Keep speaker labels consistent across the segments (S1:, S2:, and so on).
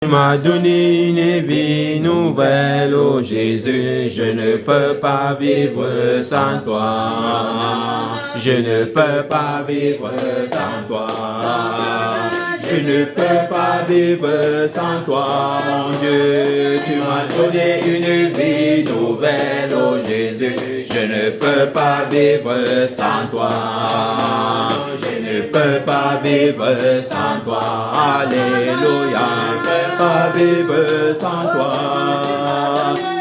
S1: m'as donné une vie nouvelle, oh Jésus, je ne peux pas vivre sans toi. Je ne peux pas vivre sans toi. Je ne peux pas vivre sans toi, mon Dieu. Tu m'as donné une vie nouvelle, oh Jésus. Je ne peux pas vivre sans toi. Je ne peux pas vivre sans toi. Alléluia. Je ne peux pas vivre sans toi.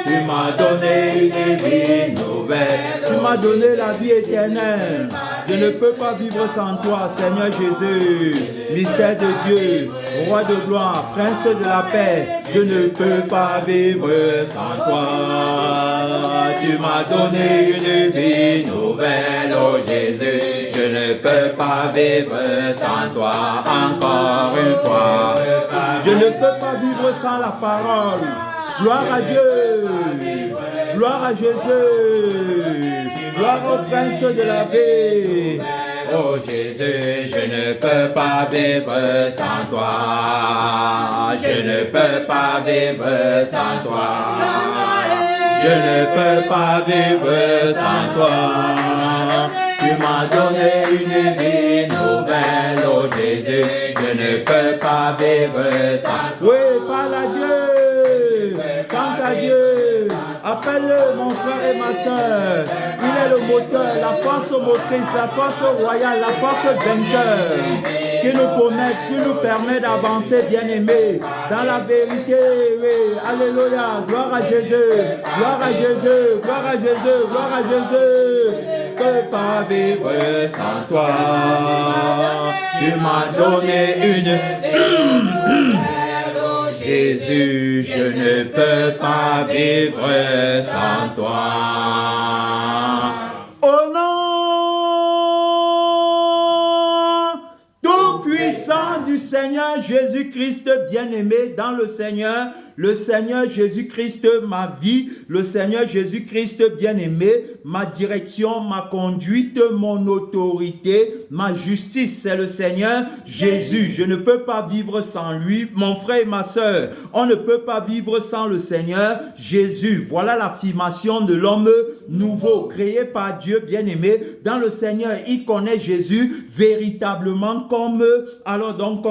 S1: Tu m'as donné une vie nouvelle. Tu m'as donné la vie éternelle. Je ne peux pas vivre sans toi, Seigneur Jésus. Mystère de Dieu, Roi de gloire, Prince de la paix. Je ne peux pas vivre sans toi. Tu m'as donné une vie nouvelle, oh Jésus. Je ne peux pas vivre sans toi. Encore une fois. Je ne peux pas vivre sans la parole. Gloire à Dieu. Gloire à Jésus. Gloire au Prince de la paix. Oh Jésus, je ne peux pas vivre sans toi. Je ne peux pas vivre sans toi. Je ne peux pas vivre sans toi. Tu m'as donné une vie nouvelle, oh Jésus. Je ne peux pas vivre sans toi. Oui, parle à Dieu. Chante à Dieu. Appelle-le, mon frère et ma soeur. Il est le moteur, la force motrice, la force royale, la force vainqueur qui nous permet d'avancer, bien-aimés, dans la vérité. Oui. Alléluia. Gloire à Jésus. Gloire à Jésus. Gloire à Jésus. Gloire à Jésus. Je ne peux pas vivre sans toi. Tu m'as donné une... Jésus, je ne peux pas vivre sans toi. Au nom tout-puissant du Seigneur Jésus-Christ, bien-aimé dans le Seigneur Jésus-Christ, ma vie, le Seigneur Jésus-Christ bien-aimé, ma direction, ma conduite, mon autorité, ma justice, c'est le Seigneur Jésus. Je ne peux pas vivre sans lui, mon frère et ma soeur. On ne peut pas vivre sans le Seigneur Jésus. Voilà l'affirmation de l'homme nouveau, créé par Dieu bien-aimé. Dans le Seigneur, il connaît Jésus véritablement comme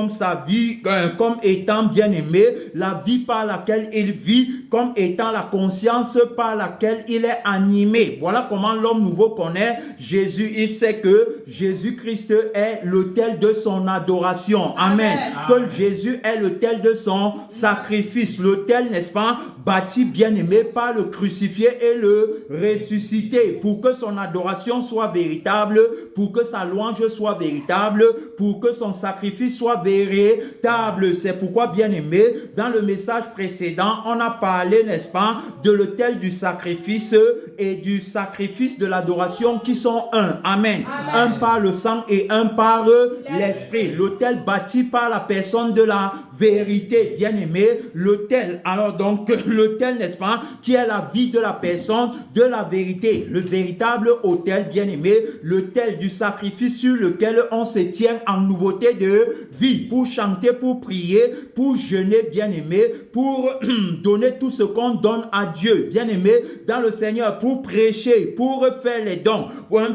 S1: sa vie, comme étant bien-aimé, la vie par laquelle il vit, comme étant la conscience par laquelle il est animé. Voilà comment l'homme nouveau connaît Jésus. Il sait que Jésus-Christ est l'autel de son adoration. Amen. Que Jésus est l'autel de son sacrifice. L'autel, n'est-ce pas, bâti bien-aimé par le crucifié et le ressuscité. Pour que son adoration soit véritable, pour que sa louange soit véritable, pour que son sacrifice soit véritable. C'est pourquoi, bien-aimé, dans le message précédent, on a parlé, n'est-ce pas, de l'autel du sacrifice et du sacrifice de l'adoration qui sont un. Amen. Un par le sang et un par l'esprit. L'autel bâti par la personne de la vérité, bien-aimé. L'autel, alors donc, l'autel, n'est-ce pas, qui est la vie de la personne de la vérité. Le véritable autel, bien-aimé. L'autel du sacrifice sur lequel on se tient en nouveauté de vie. Pour chanter, pour prier, pour jeûner, bien-aimé. Pour donner tout ce qu'on donne à Dieu, bien-aimé, dans le Seigneur, pour prêcher, pour faire les dons,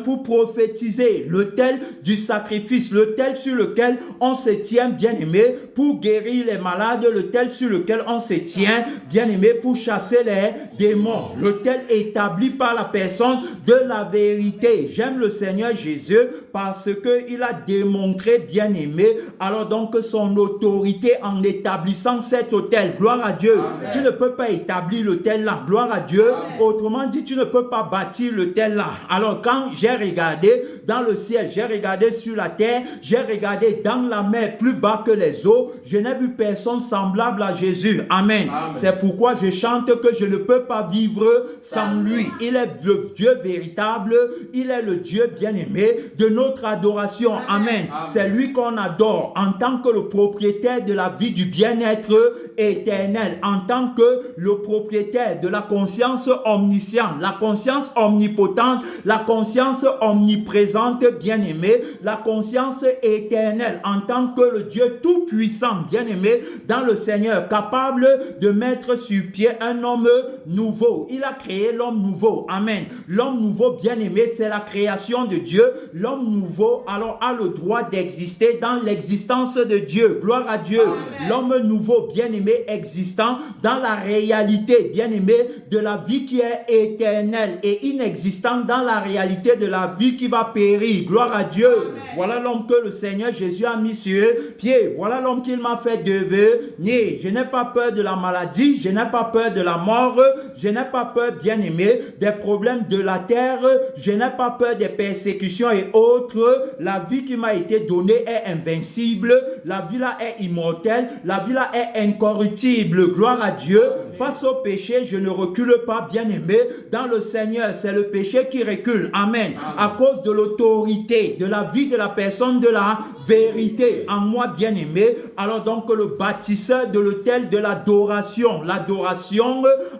S1: pour prophétiser, l'autel du sacrifice, l'autel sur lequel on se tient, bien-aimé, pour guérir les malades, l'autel sur lequel on se tient, bien-aimé, pour chasser les démons, l'autel établi par la personne de la vérité. J'aime le Seigneur Jésus parce qu'il a démontré, bien-aimé, alors donc son autorité en établissant cet autel. Gloire à Dieu. Amen. Tu ne peux pas établir l'autel là. Gloire à Dieu. Amen. Autrement dit, tu ne peux pas bâtir l'autel là. Alors quand j'ai regardé dans le ciel, j'ai regardé sur la terre, j'ai regardé dans la mer plus bas que les eaux, je n'ai vu personne semblable à Jésus. Amen. Amen. C'est pourquoi je chante que je ne peux pas vivre sans lui. Il est le Dieu véritable. Il est le Dieu bien-aimé de notre adoration. Amen. Amen. C'est lui qu'on adore en tant que le propriétaire de la vie, du bien-être éternel, en tant que le propriétaire de la conscience omnisciente, la conscience omnipotente, la conscience omniprésente. représente, bien-aimé, la conscience éternelle en tant que le Dieu tout-puissant, bien-aimé, dans le Seigneur, capable de mettre sur pied un homme nouveau. Il a créé l'homme nouveau. Amen. L'homme nouveau, bien-aimé, c'est la création de Dieu. L'homme nouveau, alors, a le droit d'exister dans l'existence de Dieu. Gloire à Dieu. L'homme nouveau, bien-aimé, existant dans la réalité, bien-aimé, de la vie qui est éternelle et inexistante dans la réalité de la vie qui va périr. Gloire à Dieu. Voilà l'homme que le Seigneur Jésus a mis sur pied. Voilà l'homme qu'il m'a fait devenir. Je n'ai pas peur de la maladie, je n'ai pas peur de la mort, je n'ai pas peur, bien-aimé, des problèmes de la terre, je n'ai pas peur des persécutions et autres. La vie qui m'a été donnée est invincible, la vie là est immortelle, la vie là est incorruptible. Gloire à Dieu. Face au péché, je ne recule pas, bien-aimé, dans le Seigneur. C'est le péché qui recule. Amen. À cause de l'autorité, de la vie de la personne, de la vérité en moi, bien-aimé. Alors donc le bâtisseur de l'autel de l'adoration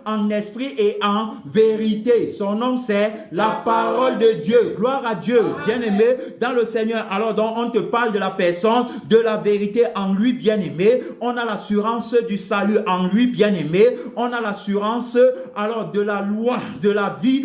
S1: en esprit et en vérité. Son nom c'est la parole de Dieu. Gloire à Dieu, bien-aimé, dans le Seigneur. Alors donc on te parle de la personne, de la vérité en lui, bien-aimé. On a l'assurance du salut en lui, bien-aimé. On a l'assurance alors de la loi, de la vie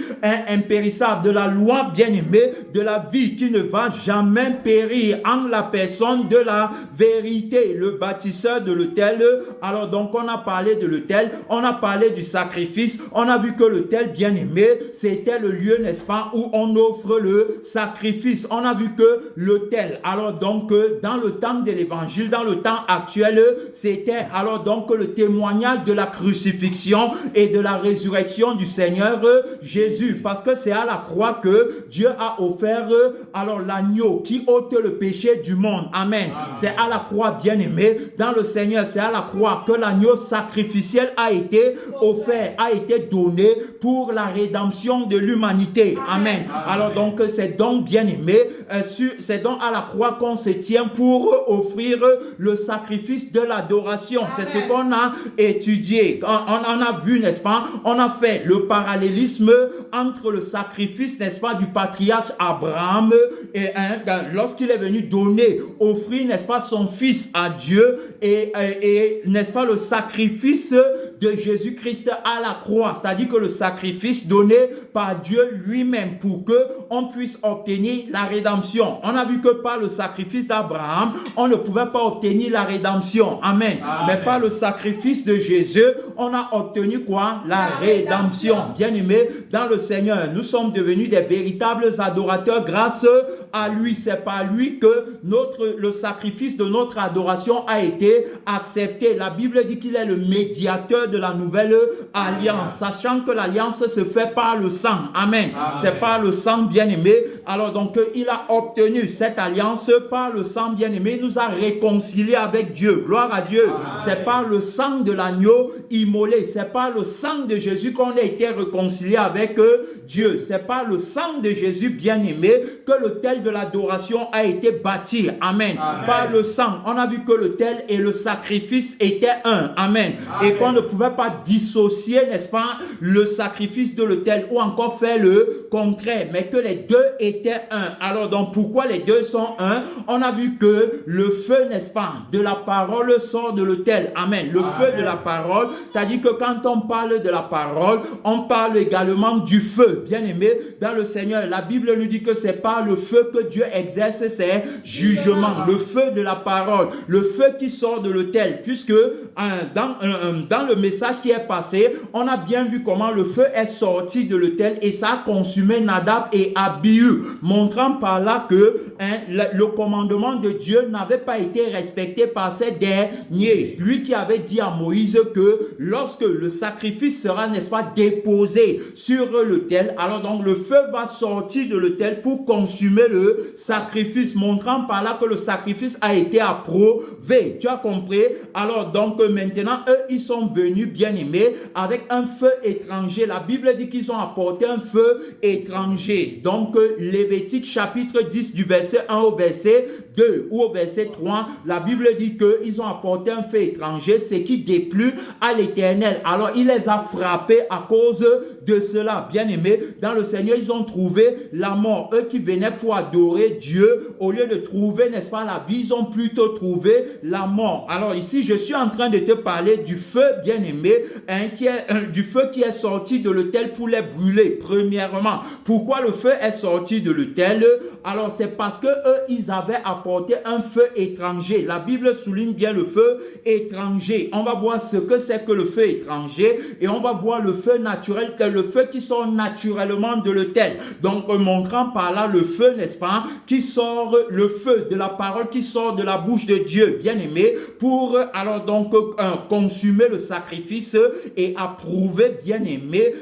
S1: impérissable, de la loi, bien-aimé, de la vie qui ne va jamais périr en la personne de la vérité, le bâtisseur de l'autel. Alors donc on a parlé de l'autel, on a parlé du sacrifice, on a vu que l'autel, bien-aimé, c'était le lieu, n'est-ce pas, où on offre le sacrifice. On a vu que l'autel, alors donc dans le temps de l'évangile, dans le temps actuel, c'était alors donc le témoignage de la crucifixion et de la résurrection du Seigneur Jésus, parce que c'est à la croix que Dieu a offert alors l'agneau qui ôte le péché du monde. Amen. C'est à la croix, bien-aimé, dans le Seigneur, c'est à la croix que l'agneau sacrificiel a été offert, a été donné pour la rédemption de l'humanité. Amen. Alors donc c'est donc, bien-aimé, c'est donc à la croix qu'on se tient pour offrir le sacrifice de l'adoration. C'est ce qu'on a étudié. On a vu, n'est-ce pas, on a fait le parallélisme entre le sacrifice, n'est-ce pas, du patriarche Abraham et lorsqu'il est venu donner, offrir, n'est-ce pas, son fils à Dieu et n'est-ce pas, le sacrifice de Jésus-Christ à la croix, c'est-à-dire que le sacrifice donné par Dieu lui-même pour que on puisse obtenir la rédemption. On a vu que par le sacrifice d'Abraham, on ne pouvait pas obtenir la rédemption. Amen. Mais par le sacrifice de Jésus, on a obtenu quoi? La rédemption. Bien-aimé, dans le Seigneur, nous sommes devenus des véritables adorateurs grâce à lui. C'est par lui que le sacrifice de notre adoration a été accepté. La Bible dit qu'il est le médiateur de la nouvelle alliance, sachant que l'alliance se fait par le sang. Amen. C'est par le sang, bien-aimé. Alors donc, il a obtenu cette alliance par le sang, bien-aimé. Il nous a réconciliés avec Dieu. Gloire à Dieu. C'est par le sang de l'agneau immolé. C'est par le sang de Jésus qu'on a été réconcilié avec Dieu. C'est par le sang de Jésus, bien-aimé, que l'autel de l'adoration a été bâti. Amen. Par le sang, on a vu que l'autel et le sacrifice étaient un. Amen. Et qu'on ne pouvait pas dissocier, n'est-ce pas, le sacrifice de l'autel ou encore faire le contraire, mais que les deux étaient un. Alors donc, pourquoi les deux sont un? On a vu que le feu, n'est-ce pas, de la parole sort de l'autel. Amen. Le feu de la parole, c'est-à-dire que quand on parle de la parole, on parle également du feu. Bien-aimé, dans le Seigneur, la Bible nous dit que c'est par le feu que Dieu exerce ses jugements. Le feu de la parole, le feu qui sort de l'autel, puisque dans le message qui est passé, on a bien vu comment le feu est sorti de l'autel et ça a consumé Nadab et Abihu, montrant par là que le commandement de Dieu n'avait pas été respecté par ces derniers. Lui qui avait dit à Moïse que lorsque le sacrifice sera, n'est-ce pas, déposé sur l'autel, alors donc le feu va sortir de l'autel pour consumer le sacrifice, montrant par là là que le sacrifice a été approuvé. Tu as compris? Alors donc maintenant, eux, ils sont venus, bien-aimés, avec un feu étranger. La Bible dit qu'ils ont apporté un feu étranger. Donc Lévitique chapitre 10 du verset 1 au verset 2 ou au verset 3, la Bible dit qu'ils ont apporté un feu étranger, ce qui déplut à l'Éternel. Alors il les a frappés à cause de cela. Bien-aimés, dans le Seigneur, ils ont trouvé la mort. Eux qui venaient pour adorer Dieu, au lieu de trouver, n'est-ce pas, la vie, ils ont plutôt trouvé la mort. Alors ici, je suis en train de te parler du feu, bien-aimé, du feu qui est sorti de l'autel pour les brûler. Premièrement, pourquoi le feu est sorti de l'autel? Alors c'est parce que eux, ils avaient apporté un feu étranger. La Bible souligne bien le feu étranger. On va voir ce que c'est que le feu étranger et on va voir le feu naturel, le feu qui sort naturellement de l'autel. Donc montrant par là le feu, n'est-ce pas, qui sort, le feu de la parole qui sort de la bouche de Dieu, bien-aimé, pour alors donc consumer le sacrifice et approuver, bien-aimé,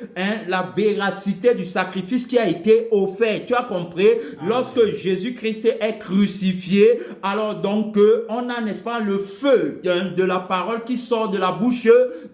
S1: la véracité du sacrifice qui a été offert. Tu as compris? Lorsque Jésus-Christ est crucifié, alors donc on a, n'est-ce pas, le feu de la parole qui sort de la bouche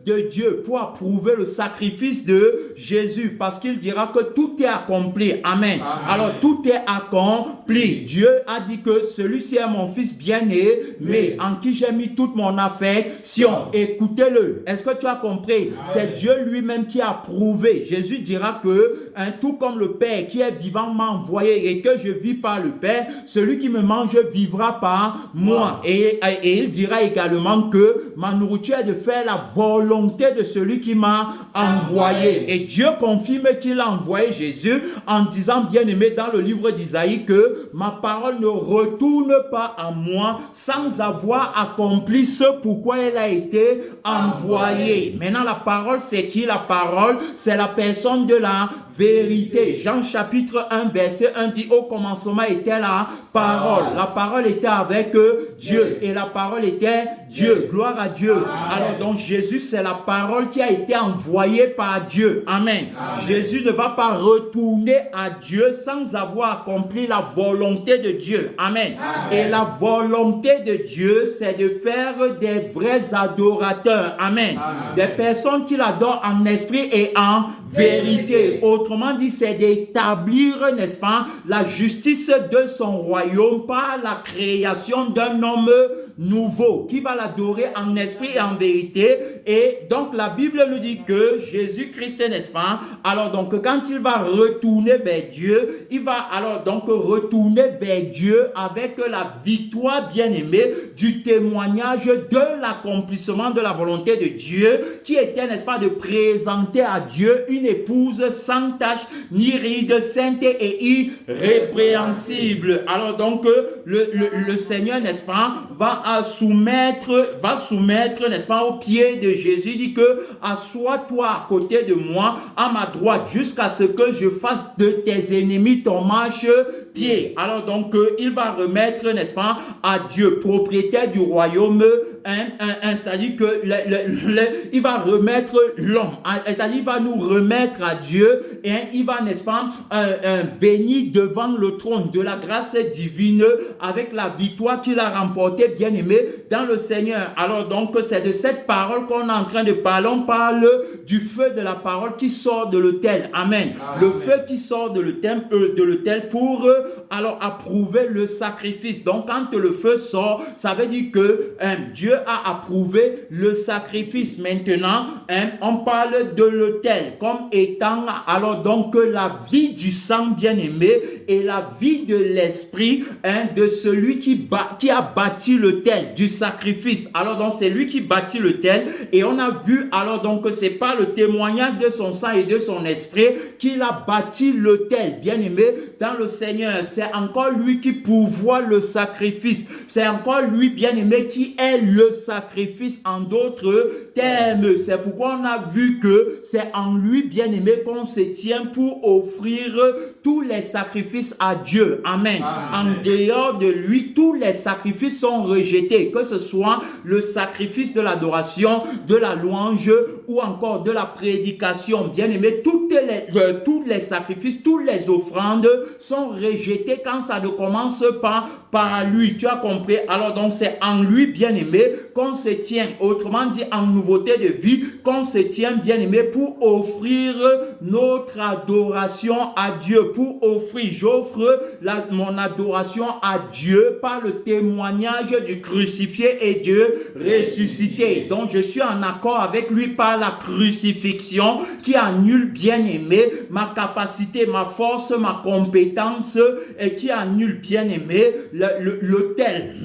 S1: de Dieu pour approuver le sacrifice de Jésus, parce qu'il dira que tout est accompli. Amen. Alors tout est accompli. Dieu a dit que celui-ci est mon fils bien-aimé, en qui j'ai mis toute mon affection. Écoutez-le. Est-ce que tu as compris? C'est Dieu lui-même qui a approuvé. Jésus dira que tout comme le Père qui est vivant m'a envoyé et que je vis par le Père, celui qui me mange vivra par moi. Et il dira également que ma nourriture est de faire la volonté de celui qui m'a envoyé. Et Dieu confirme qu'il a envoyé Jésus en disant, bien-aimé, dans le livre d'Isaïe, que ma parole ne retourne pas à moi sans avoir accompli ce pourquoi elle a été envoyée. Maintenant, la parole, c'est qui? La parole, c'est la personne de la vérité. Jean chapitre 1 verset 1 dit, au commencement était la parole. La parole était avec Dieu et la parole était Dieu. Gloire à Dieu. Alors donc Jésus, c'est la parole qui a été envoyée par Dieu. Amen. Jésus ne va pas retourner à Dieu sans avoir accompli la volonté de Dieu. Amen. Et la volonté de Dieu, c'est de faire des vrais adorateurs. Amen. Des personnes qui l'adorent en esprit et en vérité. Autrement dit, c'est d'établir, n'est-ce pas, la justice de son royaume par la création d'un homme nouveau qui va l'adorer en esprit et en vérité. Et donc la Bible nous dit que Jésus-Christ, n'est-ce pas, alors donc quand il va retourner vers Dieu, il va alors donc retourner vers Dieu avec la victoire, bien-aimée, du témoignage de l'accomplissement de la volonté de Dieu qui était, n'est-ce pas, de présenter à Dieu une épouse sans tache ni ride, sainte et irrépréhensible. Alors donc le Seigneur, n'est-ce pas, va soumettre, n'est-ce pas, au pied de Jésus. Il dit que assois-toi à côté de moi, à ma droite, jusqu'à ce que je fasse de tes ennemis ton marche-pied. Alors donc il va remettre, n'est-ce pas, à Dieu, propriétaire du royaume, c'est-à-dire que il va remettre l'homme, c'est-à-dire il va nous remettre à Dieu et il va, n'est-ce pas, venir devant le trône de la grâce divine avec la victoire qu'il a remportée, bien-aimé, dans le Seigneur. Alors donc c'est de cette parole qu'on est en train de parler. On parle du feu de la parole qui sort de l'autel. Amen. Le feu qui sort de l'autel pour alors approuver le sacrifice. Donc quand le feu sort, ça veut dire que Dieu a approuvé le sacrifice. Maintenant, on parle de l'autel comme étant alors donc la vie du sang, bien-aimé, et la vie de l'esprit de celui qui a bâti l'autel du sacrifice. Alors donc c'est lui qui bâtit l'autel et on a vu alors donc que c'est pas le témoignage de son sang et de son esprit qu'il a bâti l'autel, bien-aimé, dans le Seigneur. C'est encore lui qui pourvoit le sacrifice. C'est encore lui, bien-aimé, qui est le sacrifice en d'autres termes. C'est pourquoi on a vu que c'est en lui, bien-aimé, qu'on se tient pour offrir tous les sacrifices à Dieu. Amen. En dehors de lui, tous les sacrifices sont rejetés rejeté, que ce soit le sacrifice de l'adoration, de la louange ou encore de la prédication. Bien-aimé, tous les sacrifices, toutes les offrandes sont rejetées quand ça ne commence pas par lui. Tu as compris? Alors donc c'est en lui, bien-aimé, qu'on se tient, autrement dit en nouveauté de vie, qu'on se tient, bien-aimé, pour offrir notre adoration à Dieu, pour offrir, j'offre mon adoration à Dieu par le témoignage du crucifié et Dieu ressuscité. Donc je suis en accord avec lui par la crucifixion qui annule, bien-aimé, ma capacité, ma force, ma compétence et qui annule, bien-aimé, l'autel,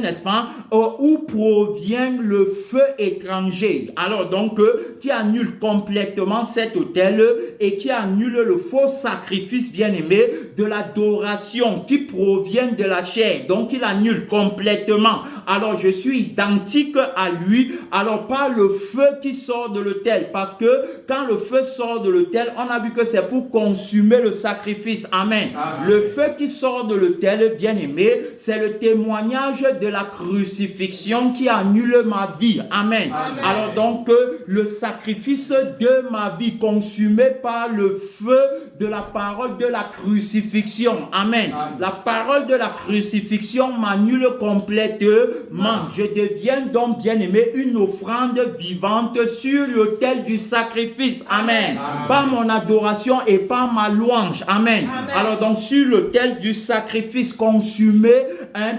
S1: n'est-ce pas, où provient le feu étranger. Alors donc, qui annule complètement cet autel et qui annule le faux sacrifice, bien-aimé, de l'adoration qui provient de la chair. Donc, il annule complètement. Alors, je suis identique à lui. Alors, pas le feu qui sort de l'autel. Parce que quand le feu sort de l'autel, on a vu que c'est pour consumer le sacrifice. Amen. Amen. Le feu qui sort de l'autel, bien-aimé, c'est le témoignage de la crucifixion qui annule ma vie. Amen. Amen. Alors donc, le sacrifice de ma vie consumé par le feu de la parole de la crucifixion. Amen. Amen. La parole de la crucifixion m'annule complètement. Je deviens donc, bien-aimé, une offrande vivante sur l'autel du sacrifice. Amen. Amen. Par mon adoration et par ma louange. Amen. Amen. Alors donc, sur l'autel du sacrifice consumé,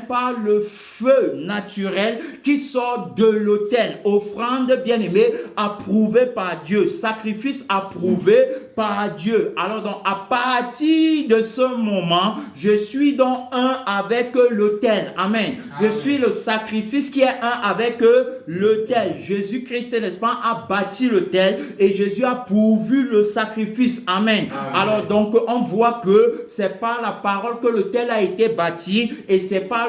S1: par le feu naturel qui sort de l'autel. Offrande, bien-aimée, approuvée par Dieu. Sacrifice approuvé par Dieu. Alors donc, à partir de ce moment, je suis donc un avec l'autel. Amen. Je suis le sacrifice qui est un avec l'autel. Jésus-Christ, n'est-ce pas, a bâti l'autel et Jésus a pourvu le sacrifice. Amen. Alors donc, on voit que c'est par la parole que l'autel a été bâti et c'est pas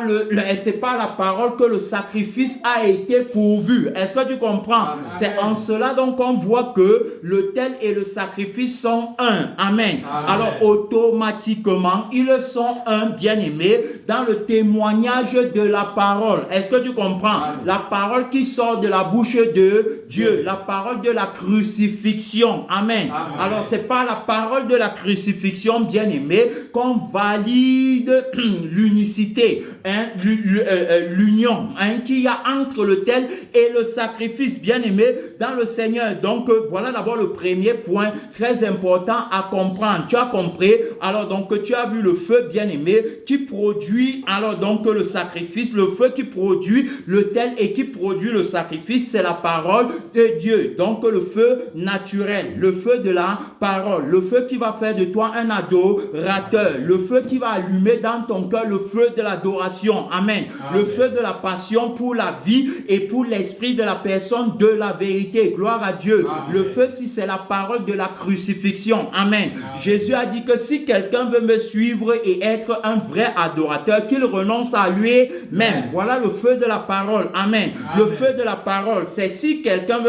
S1: la parole que le sacrifice a été pourvu. Est-ce que tu comprends? Amen. C'est en cela donc on voit que l'autel et le sacrifice sont un. Amen. Amen. Alors automatiquement, ils sont un, bien-aimé, dans le témoignage de la parole. Est-ce que tu comprends? Amen. La parole qui sort de la bouche de Dieu, la parole de la crucifixion. Amen. Amen. Alors c'est par la parole de la crucifixion, bien-aimé, qu'on valide l'unicité, l'union qu'il y a entre l'autel et le sacrifice, bien-aimé, dans le Seigneur. Donc voilà d'abord le premier point très important à comprendre. Tu as compris? Alors donc tu as vu le feu, bien-aimé, qui produit alors donc le sacrifice, le feu qui produit l'autel et qui produit le sacrifice, c'est la parole de Dieu. Donc le feu naturel, le feu de la parole, le feu qui va faire de toi un adorateur, le feu qui va allumer dans ton cœur le feu de l'adoration. Amen. Amen. Le feu de la passion pour la vie et pour l'esprit de la personne de la vérité. Gloire à Dieu. Amen. Le feu, si c'est la parole de la crucifixion. Amen. Amen. Jésus a dit que si quelqu'un veut me suivre et être un vrai adorateur, qu'il renonce à lui-même. Voilà le feu de la parole. Amen. Amen. Le feu de la parole, c'est si quelqu'un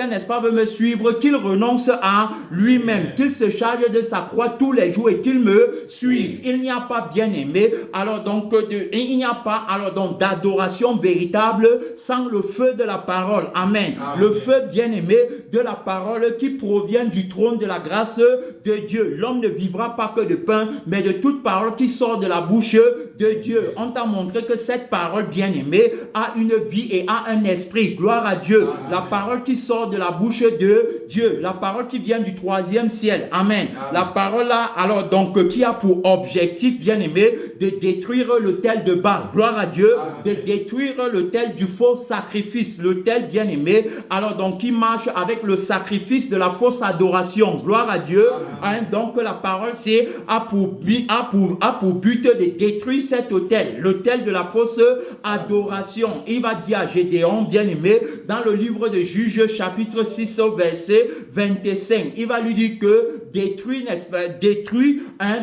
S1: n'est-ce pas, veut me suivre, qu'il renonce à lui-même, qu'il se charge de sa croix tous les jours et qu'il me suive. Il n'y a pas, bien-aimé, alors donc il n'y a pas alors donc d'adoration véritable sans le feu de la parole. Amen. Amen. Le feu, bien-aimé, de la parole qui provient du trône de la grâce de Dieu. L'homme ne vivra pas que de pain, mais de toute parole qui sort de la bouche de Dieu. On t'a montré que cette parole, bien-aimée, a une vie et a un esprit. Gloire à Dieu. Amen. La parole qui sort de la bouche de Dieu, la parole qui vient du troisième ciel. Amen. Amen. La parole là, alors donc, qui a pour objectif, bien-aimé, de détruire l'autel de Baal. Gloire à Dieu. Amen. De détruire l'autel du faux sacrifice. L'autel, bien-aimé, alors donc, qui marche avec le sacrifice de la fausse adoration. Gloire à Dieu. Hein, donc, la parole, c'est a pour but de détruire cet autel, l'autel de la fausse adoration. Il va dire à Gédéon, bien-aimé, dans le livre de Juges, chapitre 6, verset 25, il va lui dire que détruis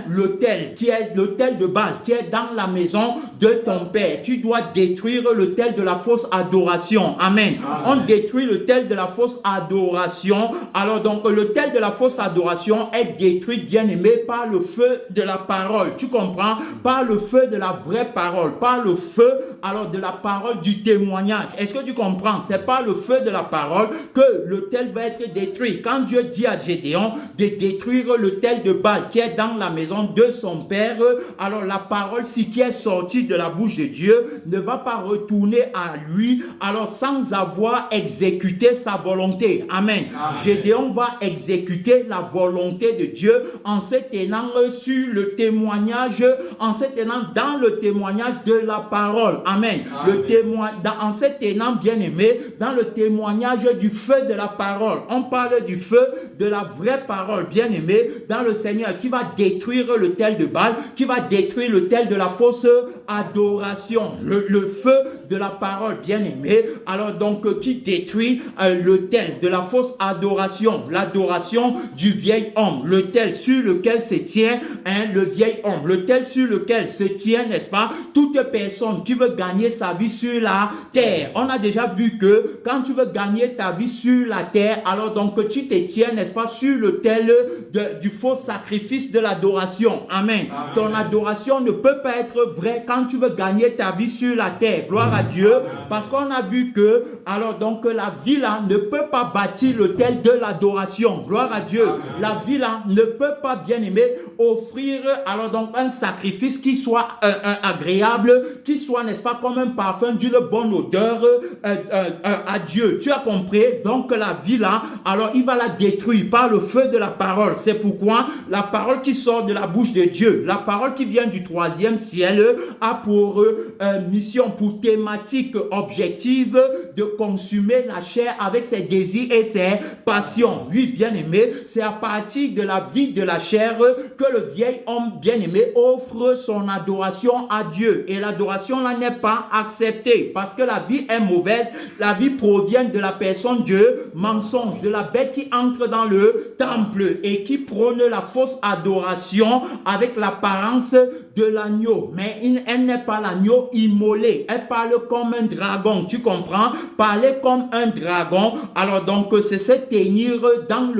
S1: l'autel, qui est l'autel de Baal, qui est dans la maison de ton père. Tu dois détruire l'autel de la fausse adoration. Amen. Amen. On détruit l'autel de la fausse adoration. Alors donc, l'autel de la fausse adoration est détruit, bien-aimé, par le feu de la parole. Tu comprends? Par le feu de la vraie parole, par le feu, alors de la parole du témoignage. Est-ce que tu comprends? C'est par le feu de la parole que l'autel va être détruit. Quand Dieu dit à Gédéon de détruire l'autel de Baal qui est dans la maison de son père, alors la parole qui est sortie de la bouche de Dieu ne va pas retourner à lui, alors sans avoir exécuté sa volonté. Amen. Gédéon va exécuter la volonté de Dieu en se tenant sur le témoignage, en se tenant dans le témoignage de la parole. Amen. En se tenant, bien aimé, dans le témoignage du feu de la parole. On parle du feu de la vraie parole, bien aimé, dans le Seigneur, qui va détruire l'autel de Baal, qui va détruire l'autel de la fausse adoration. Le feu de la parole, bien aimé, alors donc qui détruit l'autel de la fausse adoration, l'adoration du vieil homme, l'autel sur lequel se tient le vieil homme, l'autel sur lequel se tient, n'est-ce pas, toute personne qui veut gagner sa vie sur la terre. On a déjà vu que quand tu veux gagner ta vie sur la terre, alors donc tu te tiens, n'est-ce pas, sur l'autel du faux sacrifice de l'adoration. Amen. Ton adoration ne peut pas être vraie quand tu veux gagner ta vie sur la terre. Gloire à Dieu. Parce qu'on a vu que, alors donc la vie là ne peut pas bâtir l'autel de l'adoration. Gloire à Dieu. La vie là ne peut pas, bien aimé, offrir alors donc un sacrifice qui soit agréable, qui soit, n'est-ce pas, comme un parfum d'une bonne odeur à Dieu. Tu as compris? Donc la vie là, alors il va la détruire par le feu de la parole. C'est pourquoi la parole qui sort de la bouche de Dieu, la parole qui vient du troisième ciel, a pour mission, pour thématique objective de consumer la chair avec ses désirs et ses passions. Oui, bien aimé, c'est à partir de la vie de la chair que le vieil homme, bien aimé, offre son adoration à Dieu. Et l'adoration là n'est pas acceptée parce que la vie est mauvaise. La vie provient de la personne de mensonge, de la bête qui entre dans le temple et qui prône la fausse adoration avec l'apparence de l'agneau. Mais elle n'est pas l'agneau immolé. Elle parle comme un dragon. Tu comprends? Parler comme un dragon. Alors donc c'est se tenir dans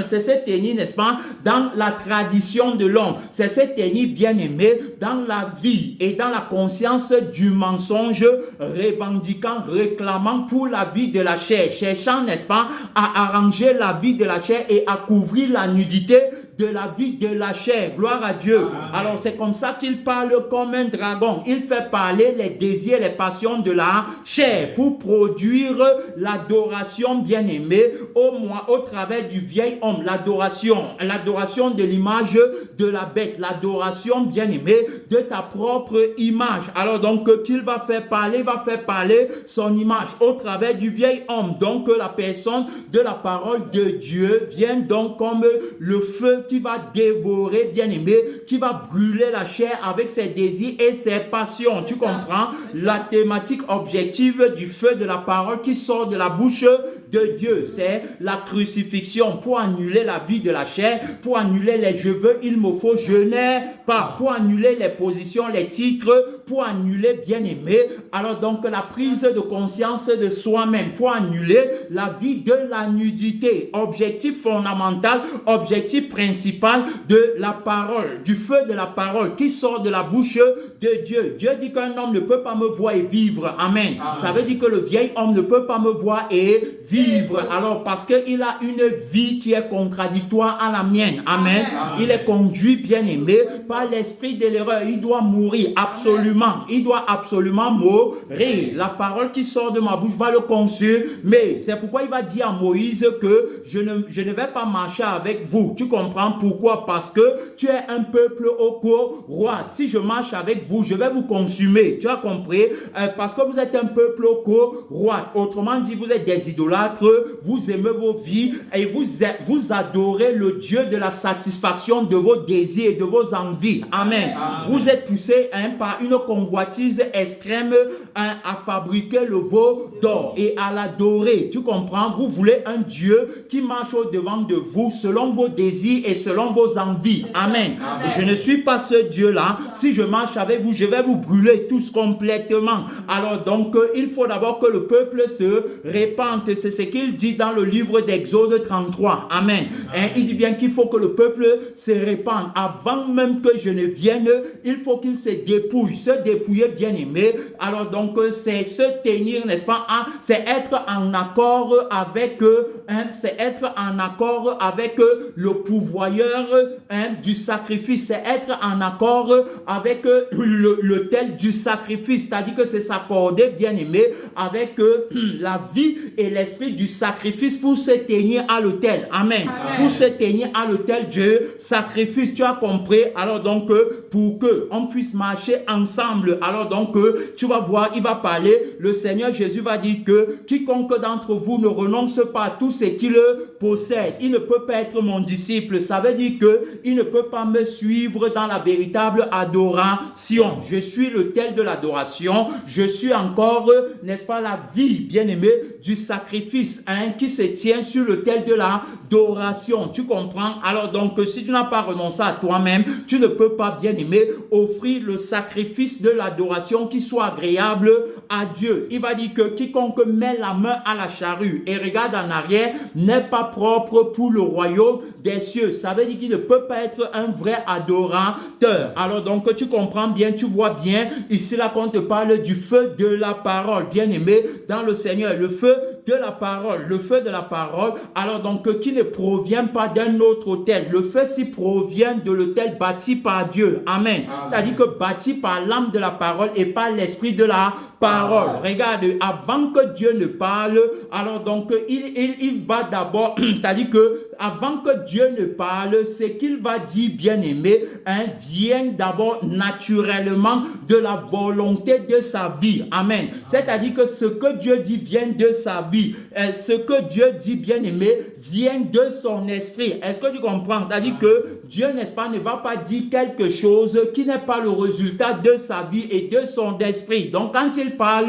S1: c'est se tenir, n'est-ce pas, dans la tradition de l'homme. C'est se tenir, bien aimé, dans la vie et dans la conscience du mensonge, revendiquant, réclamant pour la vie de la chair, cherchant, n'est-ce pas, à arranger la vie de la chair et à couvrir la nudité de la vie de la chair. Gloire à Dieu. Alors c'est comme ça qu'il parle comme un dragon. Il fait parler les désirs, les passions de la chair pour produire l'adoration, bien aimée, au travers du vieil homme. L'adoration de l'image de la bête, l'adoration, bien aimée, de ta propre image. Alors donc qu'il va faire parler son image au travers du vieil homme. Donc la personne de la parole de Dieu vient donc comme le feu qui va dévorer, bien aimé, qui va brûler la chair avec ses désirs et ses passions. Tu comprends? La thématique objective du feu de la parole qui sort de la bouche de Dieu, c'est la crucifixion pour annuler la vie de la chair, pour annuler les je veux, il me faut, je n'ai pas, pour annuler les positions, les titres, pour annuler, bien aimé, alors donc la prise de conscience de soi-même, pour annuler la vie de la nudité. Objectif fondamental, objectif principal de la parole, du feu de la parole qui sort de la bouche de Dieu. Dieu dit qu'un homme ne peut pas me voir et vivre. Amen. Ça veut dire que le vieil homme ne peut pas me voir et vivre. Alors parce qu'il a une vie qui est contradictoire à la mienne. Amen. Il est conduit, bien aimé, par l'esprit de l'erreur. Il doit mourir absolument. Il doit absolument mourir. La parole qui sort de ma bouche va le consumer. C'est pourquoi il va dire à Moïse que je ne vais pas marcher avec vous. Tu comprends pourquoi? Parce que tu es un peuple au courroie. Si je marche avec vous, je vais vous consumer. Tu as compris? Parce que vous êtes un peuple au courroie. Autrement dit, vous êtes des idolâtres, vous aimez vos vies et vous adorez le Dieu de la satisfaction de vos désirs et de vos envies. Amen. Vous êtes poussés par une convoitise extrême à fabriquer le veau d'or et à l'adorer. Tu comprends? Vous voulez un Dieu qui marche au devant de vous selon vos désirs et selon vos envies. Amen. Je ne suis pas ce Dieu-là. Si je marche avec vous, je vais vous brûler tous complètement. Alors donc, il faut d'abord que le peuple se répande, se ce qu'il dit dans le livre d'Exode 33. Amen. Hein, il dit bien qu'il faut que le peuple se répande. Avant même que je ne vienne, il faut qu'il se dépouille. Se dépouiller, bien aimé. Alors donc, c'est se tenir, n'est-ce pas? C'est être en accord avec, c'est être en accord avec le pourvoyeur du sacrifice. C'est être en accord avec l'autel du sacrifice. C'est-à-dire que c'est s'accorder, bien aimé, avec la vie et l'esprit du sacrifice pour se tenir à l'autel. Amen. Pour se tenir à l'autel du sacrifice. Tu as compris? Alors donc, pour que on puisse marcher ensemble. Alors donc, tu vas voir, il va parler. Le Seigneur Jésus va dire que quiconque d'entre vous ne renonce pas à tout ce qu'il possède, il ne peut pas être mon disciple. Ça veut dire que il ne peut pas me suivre dans la véritable adoration. Je suis l'autel de l'adoration. Je suis encore, n'est-ce pas, la vie, bien aimé, du sacrifice, qui se tient sur l'autel de l'adoration. Tu comprends? Alors donc, si tu n'as pas renoncé à toi-même, tu ne peux pas, bien aimé, offrir le sacrifice de l'adoration qui soit agréable à Dieu. Il va dire que quiconque met la main à la charrue et regarde en arrière n'est pas propre pour le royaume des cieux. Ça veut dire qu'il ne peut pas être un vrai adorateur. Alors donc, tu comprends bien, tu vois bien, ici là qu'on te parle du feu de la parole, bien aimé, dans le Seigneur, le feu de la parole, le feu de la parole, alors donc, qui ne provient pas d'un autre autel. Le feu s'y provient de l'autel bâti par Dieu. Amen. C'est-à-dire que bâti par l'âme de la parole et par l'esprit de la parole. Regarde, avant que Dieu ne parle, alors donc, il va d'abord, c'est-à-dire que avant que Dieu ne parle, ce qu'il va dire, bien aimé, vient d'abord naturellement de la volonté de sa vie. Amen. C'est-à-dire que ce que Dieu dit vient de sa vie. Ce que Dieu dit, bien aimé, vient de son esprit. Est-ce que tu comprends? C'est-à-dire que Dieu, n'est-ce pas, ne va pas dire quelque chose qui n'est pas le résultat de sa vie et de son esprit. Donc, quand il parle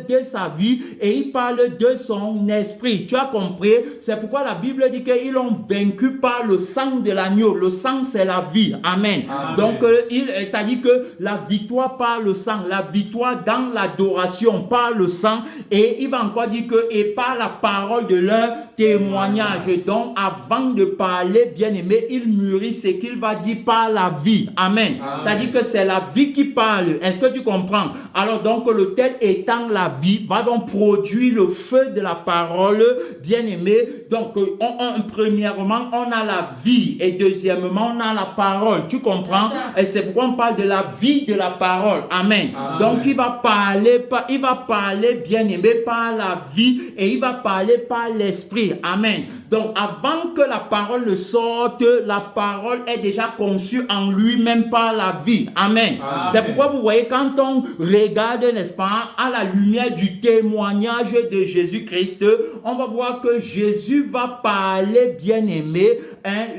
S1: de sa vie et il parle de son esprit. Tu as compris? C'est pourquoi la Bible dit qu'ils l'ont vaincu par le sang de l'agneau. Le sang, c'est la vie. Amen. Amen. Donc, c'est-à-dire que la victoire par le sang, la victoire dans l'adoration par le sang, et il va encore dire que, et par la parole de leur témoignage. Donc, avant de parler, bien aimé, il mûrit ce qu'il va dire par la vie. Amen. C'est-à-dire que c'est la vie qui parle. Est-ce que tu comprends? Alors, donc, l'autel étant la vie, va donc produire le feu de la parole, bien aimé. Donc, premièrement, on a la vie et deuxièmement, on a la parole. Tu comprends? Et c'est pourquoi on parle de la vie de la parole. Amen. Amen. Donc, il va parler, bien aimé, par la vie et il va parler par l'esprit. Amen. Donc, avant que la parole ne sorte, la parole est déjà conçue en lui-même par la vie. Amen. Amen. C'est pourquoi vous voyez, quand on regarde, n'est-ce pas, à la lumière du témoignage de Jésus-Christ, on va voir que Jésus va parler, bien aimé,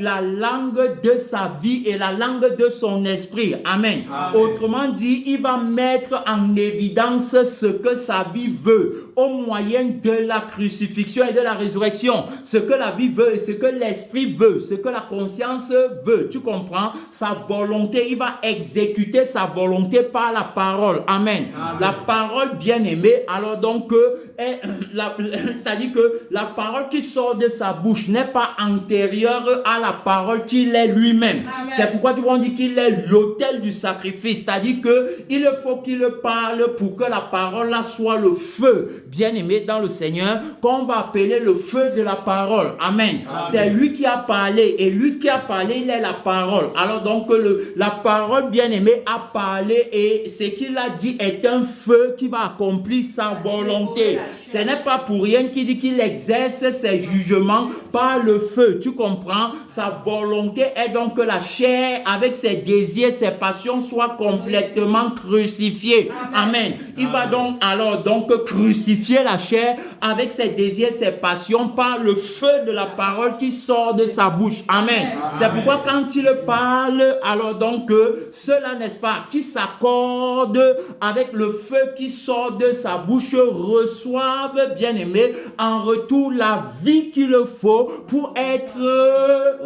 S1: la langue de sa vie et la langue de son esprit. Amen. Amen. Autrement dit, il va mettre en évidence ce que sa vie veut au moyen de la crucifixion et de la résurrection. Ce que la vie veut et ce que l'esprit veut, ce que la conscience veut. Tu comprends? Sa volonté, il va exécuter sa volonté par la parole. Amen. Amen. La parole, bien aimée, alors donc, c'est-à-dire que la parole qui sort de sa bouche n'est pas antérieure à la parole qu'il est lui-même. C'est pourquoi tu vas dire qu'il est l'autel du sacrifice. C'est-à-dire que il faut qu'il parle pour que la parole là soit le feu, bien aimé dans le Seigneur, qu'on va appeler le feu de la parole. Amen. Amen. C'est lui qui a parlé et lui qui a parlé, il est la parole. Alors donc la parole, bien aimé, a parlé et ce qu'il a dit est un feu qui va accomplir sa volonté. Ce n'est pas pour rien qu'il dit qu'il exerce ses jugements par le feu. Tu comprends? Sa volonté est donc que la chair, avec ses désirs, ses passions, soit complètement crucifiée. Amen. Il va donc alors crucifier la chair avec ses désirs, ses passions par le feu de la parole qui sort de sa bouche. Amen. C'est pourquoi quand il parle, alors donc cela, n'est-ce pas, qui s'accorde avec le feu qui sort de sa bouche reçoivent, bien aimé, en retour la vie qu'il faut pour être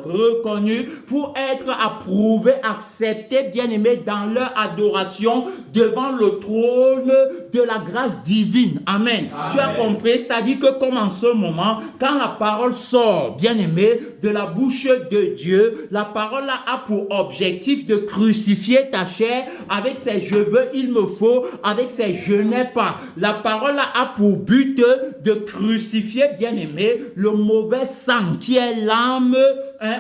S1: reconnu, pour être approuvé, accepté, bien aimé, dans leur adoration devant le trône de la grâce divine. Amen. Amen. Tu as compris, c'est-à-dire que comme en ce moment, quand la parole sort, bien-aimé, de la bouche de Dieu, la parole a pour objectif de crucifier ta chair avec ses je veux, il me faut, avec ses je n'ai pas. La parole a pour but de crucifier, bien-aimé, le mauvais sang qui est l'âme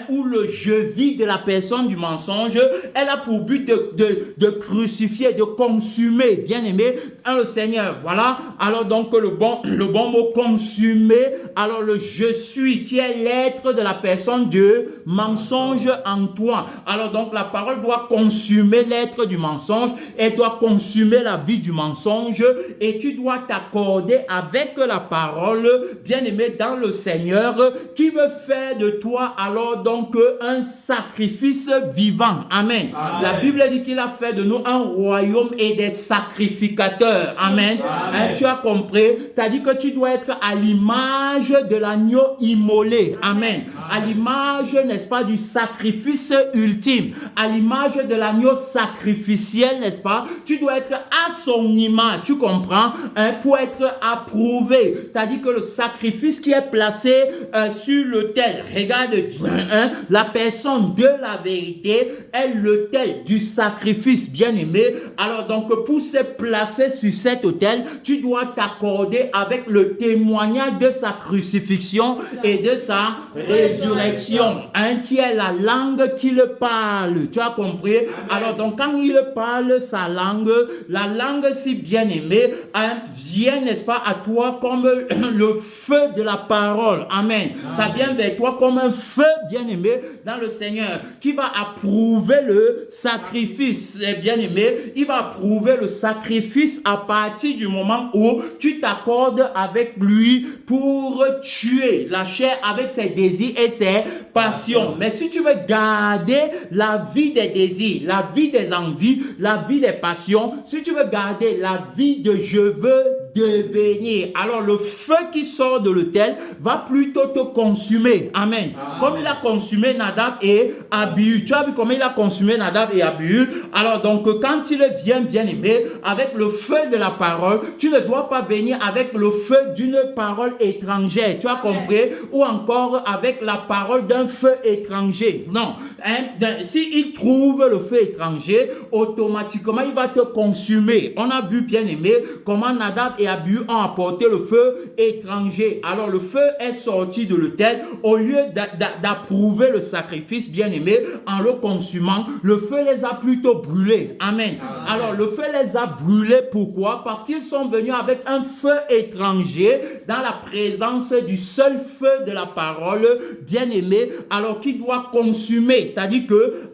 S1: ou le je vis de la personne du mensonge. Elle a pour but de crucifier, de consumer, bien-aimé, le Seigneur. Voilà. Alors donc le bon mot consumer, alors le je suis qui est l'être de la personne de mensonge en toi. Alors donc la parole doit consumer l'être du mensonge, elle doit consumer la vie du mensonge et tu dois t'accorder avec la parole, bien-aimé, dans le Seigneur qui veut faire de toi alors donc un sacrifice vivant. Amen. Amen. La Bible dit qu'il a fait de nous un royaume et des sacrificateurs. Amen. Amen. Tu as compris? C'est-à-dire que tu dois être à l'image de l'agneau immolé. Amen. À l'image, n'est-ce pas, du sacrifice ultime. À l'image de l'agneau sacrificiel, n'est-ce pas? Tu dois être à son image. Tu comprends? Pour être approuvé. C'est-à-dire que le sacrifice qui est placé sur l'autel, regarde, la personne de la vérité est l'autel du sacrifice, bien-aimé. Alors donc, pour se placer sur cet autel, tu dois t'accorder avec le témoignage de sa crucifixion et de sa résurrection, qui est la langue qu'il parle. Tu as compris? Alors donc, quand il parle sa langue, la langue si bien-aimée, vient, n'est-ce pas, à toi comme le feu de la parole. Amen. Ça vient vers toi comme un feu, bien-aimé, dans le Seigneur, qui va approuver le sacrifice, bien-aimé. Il va approuver le sacrifice à partir du moment où tu t'accordes avec lui pour tuer la chair avec ses désirs et ses passions. Mais si tu veux garder la vie des désirs, la vie des envies, la vie des passions, si tu veux garder la vie de je veux devenir, alors le feu qui sort de l'autel va plutôt te consumer. Amen. Comme il a consumé Nadab et Abihu. Tu as vu comment il a consumé Nadab et Abihu? Alors donc quand il vient, bien-aimé, avec le feu de la parole, tu ne dois pas venir avec le feu d'une parole étrangère. Tu as compris? Ou encore avec la parole d'un feu étranger. Non. S'il trouve le feu étranger, automatiquement il va te consumer. On a vu, bien-aimé, comment Nadab et Abihu ont apporté le feu étranger. Alors le feu est sorti de l'autel. Au lieu d'approuver le sacrifice, bien-aimé, en le consumant, le feu les a plutôt brûlés. Amen. Alors le feu les a brûlés. Pourquoi? Parce qu'ils sont venus avec un feu étranger dans la présence du seul feu de la parole, bien-aimé, alors qui doit consumer. C'est-à-dire que,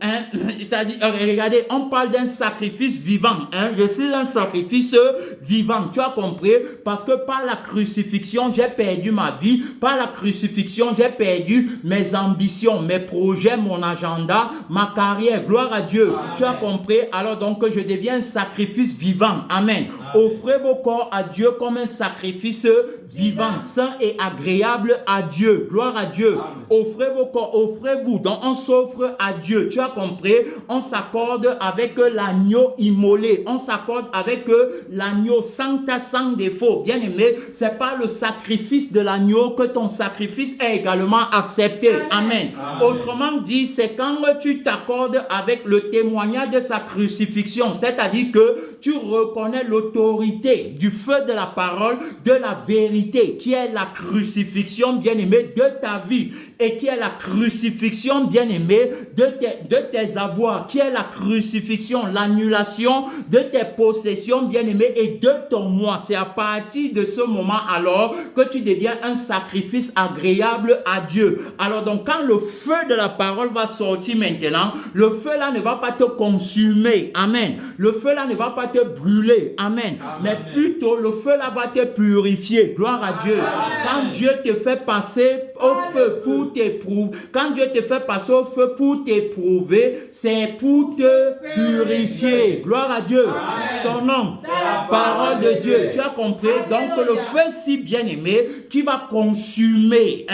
S1: regardez, on parle d'un sacrifice vivant. Je suis un sacrifice vivant. Tu as compris? Parce que par la crucifixion, j'ai perdu ma vie. Par la crucifixion, j'ai perdu mes ambitions, mes projets, mon agenda, ma carrière. Gloire à Dieu. Amen. Tu as compris? Alors donc, je deviens un sacrifice vivant. Amen. Offrez vos corps à Dieu comme un sacrifice vivant, saint et agréable à Dieu. Gloire à Dieu. Amen. Offrez vos corps, offrez-vous. Donc, on s'offre à Dieu. Tu as compris? On s'accorde avec l'agneau immolé. On s'accorde avec l'agneau sans tache, sans défaut. Bien aimé, c'est pas le sacrifice de l'agneau que ton sacrifice est également accepté. Amen. Amen. Autrement dit, c'est quand tu t'accordes avec le témoignage de sa crucifixion. C'est-à-dire que tu reconnais l'autorité du feu de la parole, de la vérité, qui est la crucifixion, bien-aimé, de ta vie, et qui est la crucifixion, bien-aimé, de tes avoirs, qui est la crucifixion, l'annulation de tes possessions, bien-aimé, et de ton moi. C'est à partir de ce moment alors que tu deviens un sacrifice agréable à Dieu. Alors donc quand le feu de la parole va sortir maintenant, le feu là ne va pas te consumer. Amen. Le feu là ne va pas te brûler. Amen. Amen. Mais plutôt le feu là va te purifier. Gloire à Dieu. Amen. Quand Dieu te fait passer au feu pour t'éprouver, quand Dieu te fait passer au feu pour t'éprouver, c'est pour te purifier. Gloire à Dieu. Amen. Son nom, c'est la parole de Dieu. Tu as compris? Donc le feu si bien aimé qui va consumer,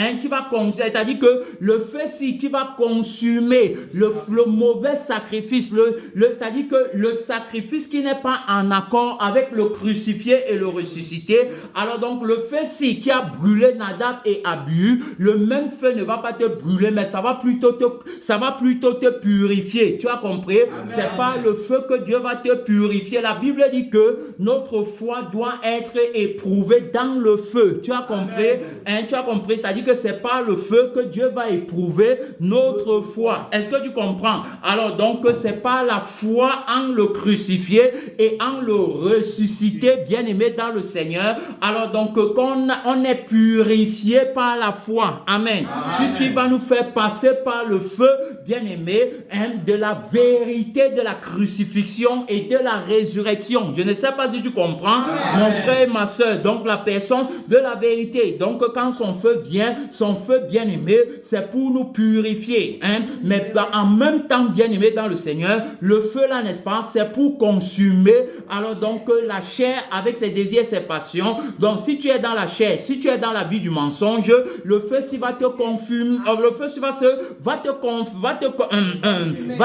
S1: c'est-à-dire que le feu si qui va consumer le mauvais sacrifice, c'est-à-dire que le sacrifice qui n'est pas en accord avec avec le crucifié et le ressuscité, alors donc le feu-ci qui a brûlé Nadab et Abihu, le même feu ne va pas te brûler, mais ça va plutôt te purifier. Tu as compris? C'est pas le feu que Dieu va te purifier. La Bible dit que notre foi doit être éprouvée dans le feu. Tu as compris? Hein, tu as compris? C'est-à-dire que c'est pas le feu que Dieu va éprouver notre foi. Est-ce que tu comprends? Alors donc c'est pas la foi en le crucifié et en le ressuscité, bien aimé dans le Seigneur. Alors donc on est purifié par la foi. Amen. Puisqu'il va nous faire passer par le feu, bien aimé, hein, de la vérité de la crucifixion et de la résurrection. Je ne sais pas si tu comprends, mon frère et ma soeur. Donc la personne de la vérité. Donc quand son feu vient, son feu bien aimé, c'est pour nous purifier. Hein? Mais en même temps, bien aimé dans le Seigneur, le feu là, n'est-ce pas, c'est pour consumer. Alors donc la chair avec ses désirs, ses passions. Donc si tu es dans la chair, si tu es dans la vie du mensonge, le feu s'il va te confumer, le feu s'il va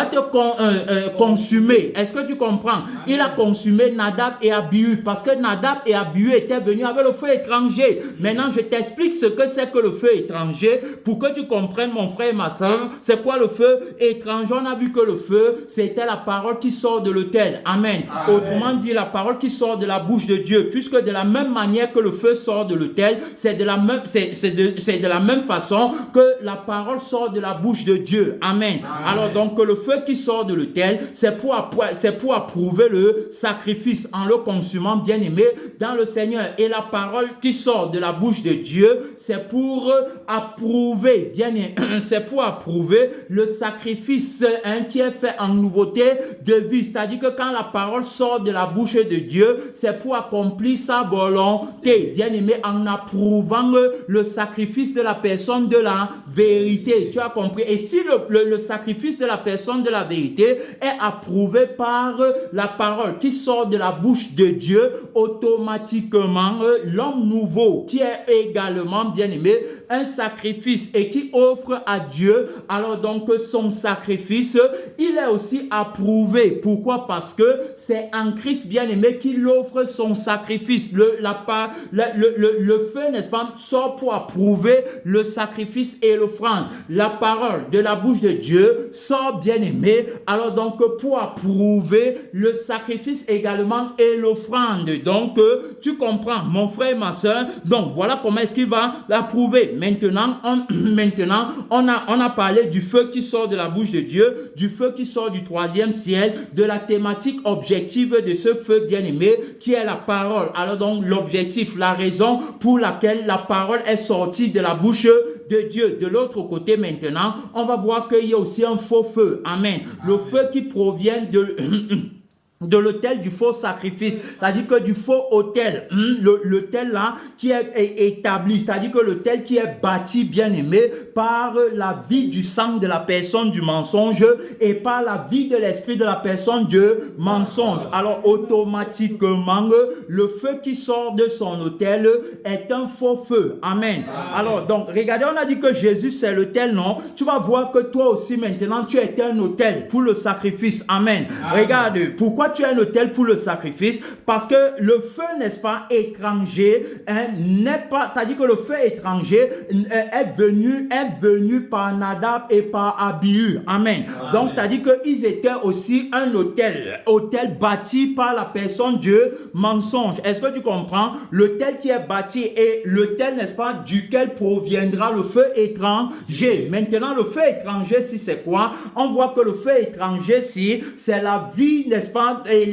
S1: te consumer. Est-ce que tu comprends? Il a consumé Nadab et Abihu parce que Nadab et Abihu étaient venus avec le feu étranger. Maintenant, je t'explique ce que c'est que le feu étranger pour que tu comprennes, mon frère et ma soeur, c'est quoi le feu étranger. On a vu que le feu, c'était la parole qui sort de l'autel. Amen. Autrement dit, la parole qui sort de la bouche de Dieu, puisque de la même manière que le feu sort de l'autel, c'est de la même façon que la parole sort de la bouche de Dieu. Amen. Alors donc, le feu qui sort de l'autel, c'est pour approuver le sacrifice en le consumant, bien aimé, dans le Seigneur. Et la parole qui sort de la bouche de Dieu, c'est pour approuver, bien aimé, c'est pour approuver le sacrifice qui est fait en nouveauté de vie. C'est-à-dire que quand la parole sort de la bouche de Dieu, c'est pour accomplir sa volonté, bien aimé, en approuvant le sacrifice de la personne de la vérité. Tu as compris? Et si le sacrifice de la personne de la vérité est approuvé par la parole qui sort de la bouche de Dieu, automatiquement, l'homme nouveau qui est également, bien aimé, un sacrifice et qui offre à Dieu, alors donc son sacrifice, il est aussi approuvé. Pourquoi? Parce que c'est en Christ, bien aimé, qu'il offre son sacrifice. Le feu, n'est-ce pas, sort pour approuver le sacrifice et l'offrande. La parole de la bouche de Dieu sort, bien aimé, alors donc pour approuver le sacrifice également et l'offrande. Donc tu comprends, mon frère et ma soeur. Donc voilà comment est-ce qu'il va l'approuver. Maintenant, on a parlé du feu qui sort de la bouche de Dieu, du feu qui sort du troisième ciel, de la thématique objective de ce feu bien-aimé qui est la parole. Alors donc l'objectif, la raison pour laquelle la parole est sortie de la bouche de Dieu. De l'autre côté maintenant, on va voir qu'il y a aussi un faux feu. Amen. Le feu qui provient de l'autel du faux sacrifice, c'est-à-dire que du faux autel, l'autel là qui est établi, c'est-à-dire que l'autel qui est bâti, bien aimé, par la vie du sang de la personne du mensonge et par la vie de l'esprit de la personne de mensonge. Alors automatiquement, le feu qui sort de son autel est un faux feu. Amen. Alors donc, regardez, on a dit que Jésus c'est l'autel, non? Tu vas voir que toi aussi maintenant, tu es un autel pour le sacrifice. Amen. Regarde, pourquoi tu es un autel pour le sacrifice? Parce que le feu, n'est-ce pas, étranger, n'est pas, c'est-à-dire que le feu étranger est venu par Nadab et par Abihu. Amen. Donc, c'est-à-dire qu'ils étaient aussi un autel bâti par la personne du mensonge. Est-ce que tu comprends? L'autel qui est bâti et l'autel, n'est-ce pas, duquel proviendra le feu étranger. Maintenant, le feu étranger, si c'est quoi? On voit que le feu étranger, si c'est la vie, n'est-ce pas, et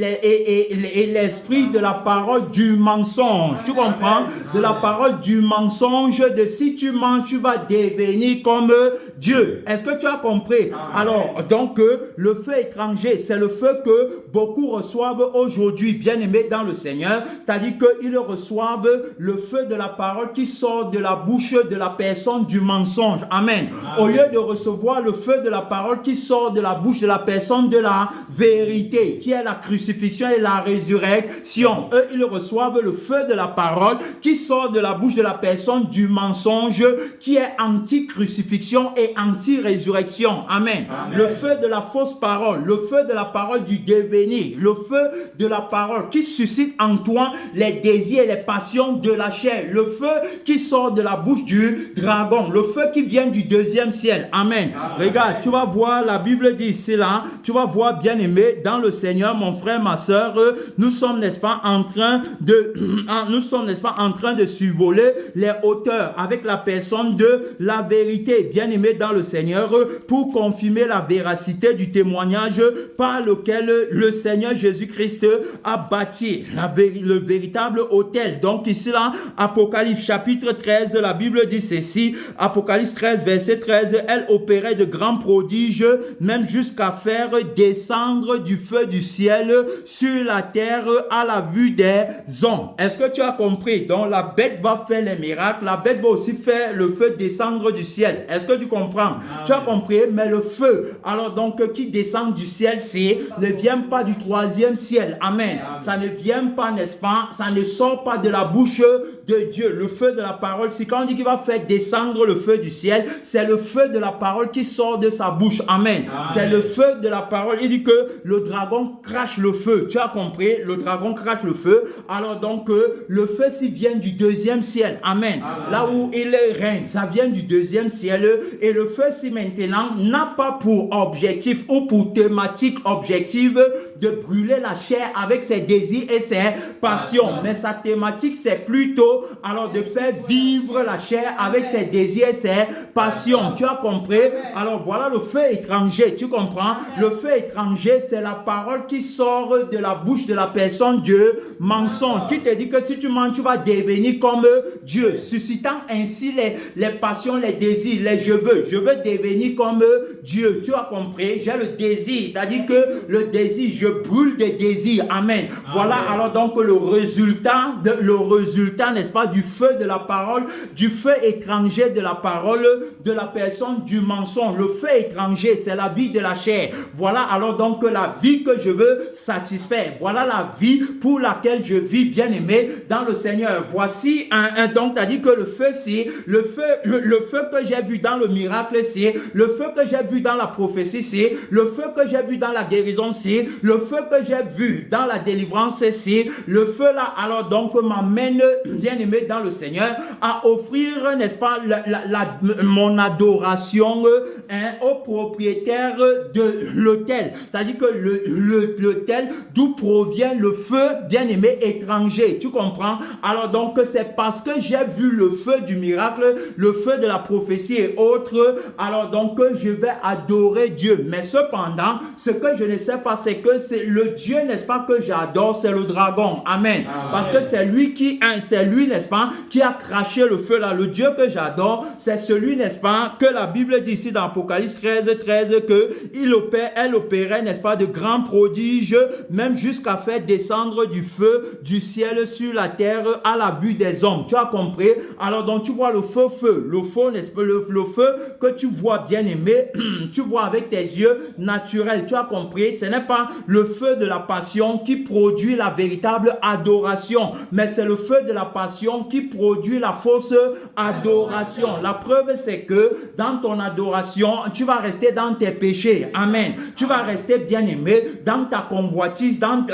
S1: l'esprit de la parole du mensonge. Tu comprends? De la parole du mensonge, de si tu manges, tu vas devenir comme Dieu. Est-ce que tu as compris? Alors, donc, le feu étranger, c'est le feu que beaucoup reçoivent aujourd'hui, bien aimés dans le Seigneur. C'est-à-dire qu'ils reçoivent le feu de la parole qui sort de la bouche de la personne du mensonge. Amen. Au lieu de recevoir le feu de la parole qui sort de la bouche de la personne de la vérité, qui est la crucifixion et la résurrection. Eux, ils reçoivent le feu de la parole qui sort de la bouche de la personne du mensonge, qui est anti-crucifixion et et anti-résurrection. Amen. Le feu de la fausse parole, le feu de la parole du devenir, le feu de la parole qui suscite en toi les désirs et les passions de la chair, le feu qui sort de la bouche du dragon, le feu qui vient du deuxième ciel. Amen. Regarde, tu vas voir, la Bible dit ici là, tu vas voir, bien aimé, dans le Seigneur, mon frère, ma soeur, nous sommes, n'est-ce pas, en train de survoler les hauteurs avec la personne de la vérité, bien aimé dans le Seigneur, pour confirmer la véracité du témoignage par lequel le Seigneur Jésus-Christ a bâti le véritable autel. Donc ici là, Apocalypse chapitre 13, la Bible dit ceci, Apocalypse 13, verset 13, elle opérait de grands prodiges, même jusqu'à faire descendre du feu du ciel sur la terre à la vue des hommes. Est-ce que tu as compris? Donc la bête va faire les miracles, la bête va aussi faire le feu descendre du ciel. Est-ce que tu comprends? Amen. Tu as compris? Mais le feu, alors donc qui descend du ciel, ne vient pas du troisième ciel. Amen. Ça ne vient pas, n'est-ce pas? Ça ne sort pas de la bouche de Dieu. Le feu de la parole, c'est quand on dit qu'il va faire descendre le feu du ciel, c'est le feu de la parole qui sort de sa bouche. Amen. C'est le feu de la parole. Il dit que le dragon crache le feu. Tu as compris? Le dragon crache le feu. Alors donc, le feu, s'il vient du deuxième ciel. Amen. Là où il règne, ça vient du deuxième ciel. Et le feu, si maintenant, n'a pas pour objectif ou pour thématique objective de brûler la chair avec ses désirs et ses passions. Mais sa thématique, c'est plutôt alors de faire vivre la chair avec ses désirs et ses passions. Tu as compris? Alors voilà le feu étranger. Tu comprends? Le feu étranger, c'est la parole qui sort de la bouche de la personne Dieu, mensonge, qui te dit que si tu mens, tu vas devenir comme Dieu, suscitant ainsi les passions, les désirs, je veux devenir comme Dieu. Tu as compris? J'ai le désir, c'est-à-dire que le désir, je brûle des désirs. Amen. Voilà alors donc le résultat, n'est-ce pas, du feu de la parole, du feu étranger de la parole, de la personne du mensonge. Le feu étranger, c'est la vie de la chair. Voilà alors donc la vie que je veux satisfaire. Voilà la vie pour laquelle je vis, bien aimé dans le Seigneur. Voici donc, t'as dit que le feu, c'est le feu que j'ai vu dans le miracle, c'est le feu que j'ai vu dans la prophétie, c'est le feu que j'ai vu dans la guérison, c'est le feu que j'ai vu dans la délivrance, c'est le feu là. Alors donc m'amène, bien aimé dans le Seigneur, à offrir, n'est-ce pas, mon adoration au propriétaire de l'autel. C'est-à-dire que l'autel d'où provient le feu, bien aimé, étranger. Tu comprends? Alors donc c'est parce que j'ai vu le feu du miracle, le feu de la prophétie et autres, alors donc je vais adorer Dieu. Mais cependant, ce que je ne sais pas, c'est que c'est le Dieu, n'est-ce pas, que j'adore, c'est le dragon. Amen. Parce que c'est lui, n'est-ce pas, qui a craché le feu là. Le Dieu que j'adore, c'est celui, n'est-ce pas, que la Bible dit ici dans Apocalypse 13, que elle opérait, n'est-ce pas, de grands prodiges, même jusqu'à faire descendre du feu du ciel sur la terre à la vue des hommes. Tu as compris? Alors donc tu vois le feu, n'est-ce pas, le feu que tu vois, bien aimé, tu vois avec tes yeux naturels. Tu as compris? Ce n'est pas le feu de la passion qui produit la véritable adoration, mais c'est le feu de la passion qui produit la fausse adoration. La preuve, c'est que dans ton adoration, tu vas rester dans tes péchés. Amen. Tu vas rester, bien aimé, dans ta convoitise, dans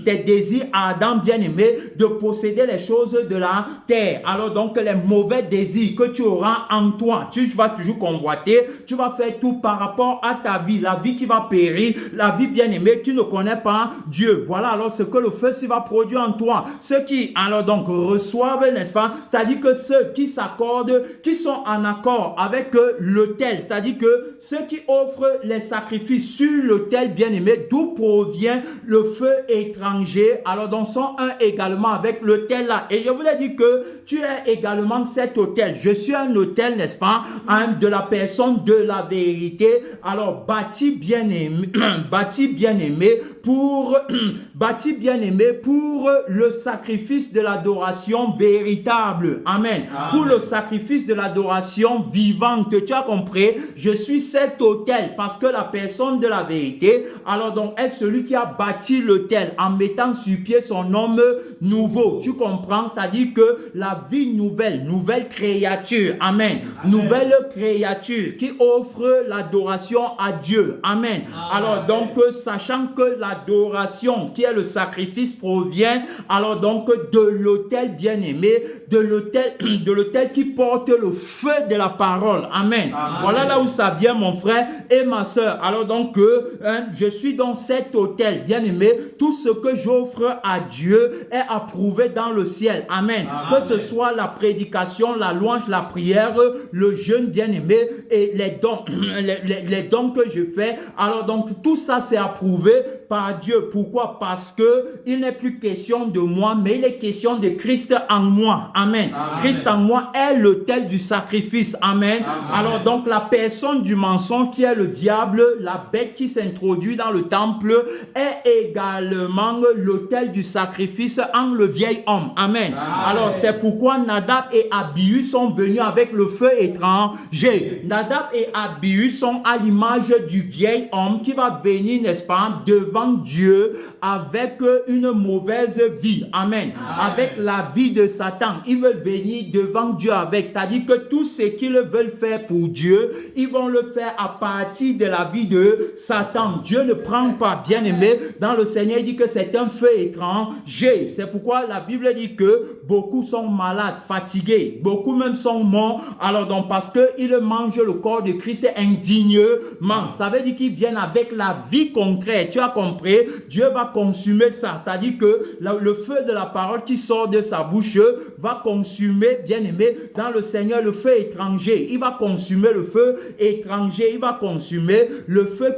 S1: tes désirs ardents, bien aimé, de posséder les choses de la terre. Alors donc les mauvais désirs que tu auras en toi, tu vas toujours convoiter, tu vas faire tout par rapport à ta vie, la vie qui va périr, la vie, bien aimée, qui ne connaît pas Dieu. Voilà alors ce que le feu va produire en toi. Ceux qui alors donc reçoivent, n'est-ce pas, c'est-à-dire que ceux qui s'accordent, qui sont en accord avec l'autel, c'est-à-dire que ceux qui offrent les sacrifices sur l'autel, bien aimé, d'où provient le feu étranger, alors donc sont un également avec l'autel là. Et je vous ai dit que tu es également cet autel. Je suis un autel, n'est-ce pas, de la personne de la vérité, alors bâti, bien aimé, bâti bien-aimé pour le sacrifice de l'adoration véritable. Amen. Pour le sacrifice de l'adoration vivante. Tu as compris? Je suis cet autel parce que la personne de la vérité, alors donc, est celui qui a bâti l'autel en mettant sur pied son homme nouveau. Tu comprends? C'est-à-dire que la vie nouvelle créature. Amen. Nouvelle créature qui offre l'adoration à Dieu. Amen. Alors donc, sachant que l'adoration qui est le sacrifice provient alors donc de l'autel bien-aimé, de l'autel qui porte le feu de la parole. Amen. Voilà là où ça vient, mon frère et ma soeur. Alors donc, je suis dans cet autel bien-aimé. Tout ce que j'offre à Dieu est approuvé dans le ciel. Amen. Que ce soit la prédication, la louange, la prière, le jeûne bien-aimé et les dons, les dons que je fais. Alors donc, tout ça c'est approuvé par Dieu. Pourquoi? Parce que il n'est plus question de moi, mais il est question de Christ en moi. Amen. Christ en moi est l'autel du sacrifice. Amen. Alors donc, la personne du mensonge qui est le diable, la bête qui s'introduit dans le temple, est également l'autel du sacrifice en le vieil homme. Amen. Alors, c'est pourquoi Nadab et Abihu sont venus avec le feu étranger. Nadab et Abihu sont à l'image du vieil homme qui va venir, n'est-ce pas, devant Dieu avec une mauvaise vie. Amen. Avec la vie de Satan. Ils veulent venir devant Dieu avec. C'est-à-dire que tout ce qu'ils veulent faire pour Dieu, ils vont le faire à partir de la vie de Satan. Dieu ne prend pas, bien-aimé. Dans le Seigneur, il dit que c'est un feu étranger. C'est pourquoi la Bible dit que beaucoup sont malades, fatigués. Beaucoup même sont morts. Alors donc, parce qu'ils mangent le corps de Christ indignement. Ça veut dire qu'ils viennent avec la vie concrète. Tu as compris? Dieu va consumer ça. C'est-à-dire que le feu de la parole qui sort de sa bouche va consumer, bien-aimé, dans le Seigneur, le feu étranger. Il va consumer le feu étranger. Il va consumer le feu